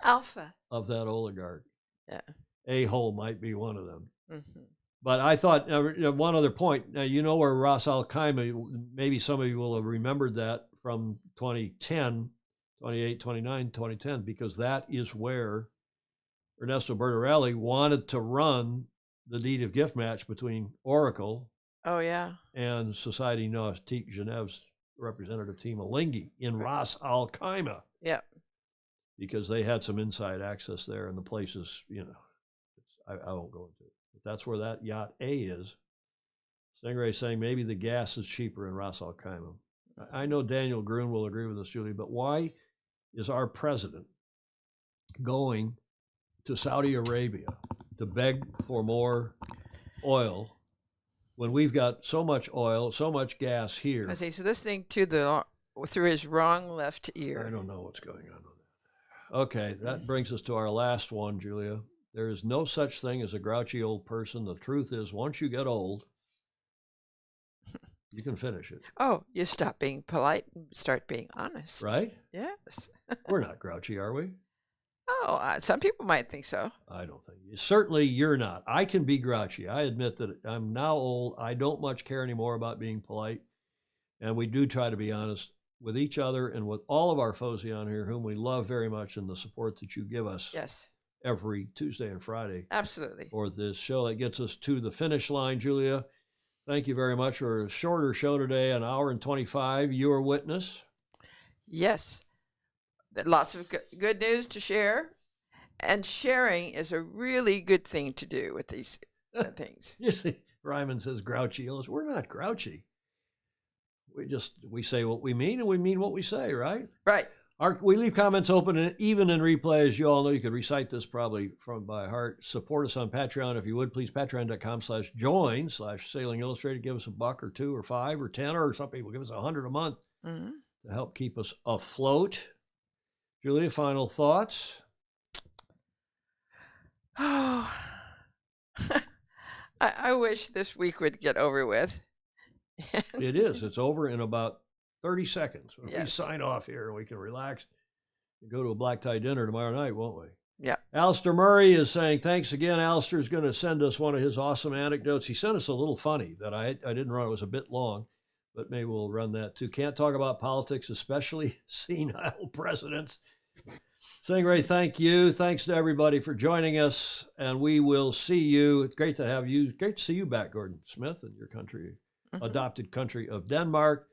Alpha. Of that oligarch. Yeah. A-hole might be one of them. Mm-hmm. But I thought, one other point. Now, you know where Ras Al Khaimah, maybe some of you will have remembered that from 2010, 28, 29, 2010, because that is where Ernesto Bertarelli wanted to run the deed of gift match between Oracle and Société Nautique Genève's representative team, Alinghi, in Ras Al Khaimah. Yeah. Because they had some inside access there, and the places, I won't go into it. But that's where that yacht A is. Stingray saying maybe the gas is cheaper in Ras Al Khaimah. I know Daniel Grun will agree with us, Julie, but why is our president going to Saudi Arabia to beg for more oil when we've got so much oil, so much gas here? Because he's listening to through his wrong left ear. I don't know what's going on with that. Okay, that brings us to our last one, Julia. There is no such thing as a grouchy old person. The truth is, once you get old, you can finish it. Oh, you stop being polite and start being honest. Right? Yes. We're not grouchy, are we? Oh, some people might think so. I don't think. Certainly you're not. I can be grouchy. I admit that I'm now old. I don't much care anymore about being polite. And we do try to be honest with each other and with all of our foes on here, whom we love very much, and the support that you give us. Yes. Every Tuesday and Friday. Absolutely. For this show that gets us to the finish line, Julia. Thank you very much for a shorter show today, an hour and 25. You are witness. Yes. lots of good news to share. And sharing is a really good thing to do with these things. You see, Ryman says grouchy. We're not grouchy. We say what we mean, and we mean what we say, right? Right. We leave comments open, and even in replay, as you all know, you could recite this probably from by heart. Support us on Patreon if you would, please. Patreon.com/join/Sailing Illustrated. Give us $1 or $2 or $5 or $10, or some people give us $100 a month to help keep us afloat. Julia, final thoughts? Oh, I wish this week would get over with. It is. It's over in about 30 seconds. When we Yes. sign off here, and we can relax and go to a black tie dinner tomorrow night, won't we? Yeah. Alistair Murray is saying, thanks again. Alistair is going to send us one of his awesome anecdotes. He sent us a little funny that I didn't run. It was a bit long, but maybe we'll run that too. Can't talk about politics, especially senile presidents. Stingray, thank you. Thanks to everybody for joining us, and we will see you. It's great to have you. Great to see you back, Gordon Smith, in your country, adopted country of Denmark.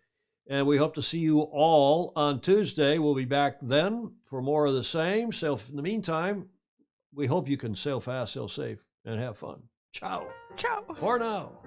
And we hope to see you all on Tuesday. We'll be back then for more of the same. So in the meantime, we hope you can sail fast, sail safe, and have fun. Ciao. Ciao. For now.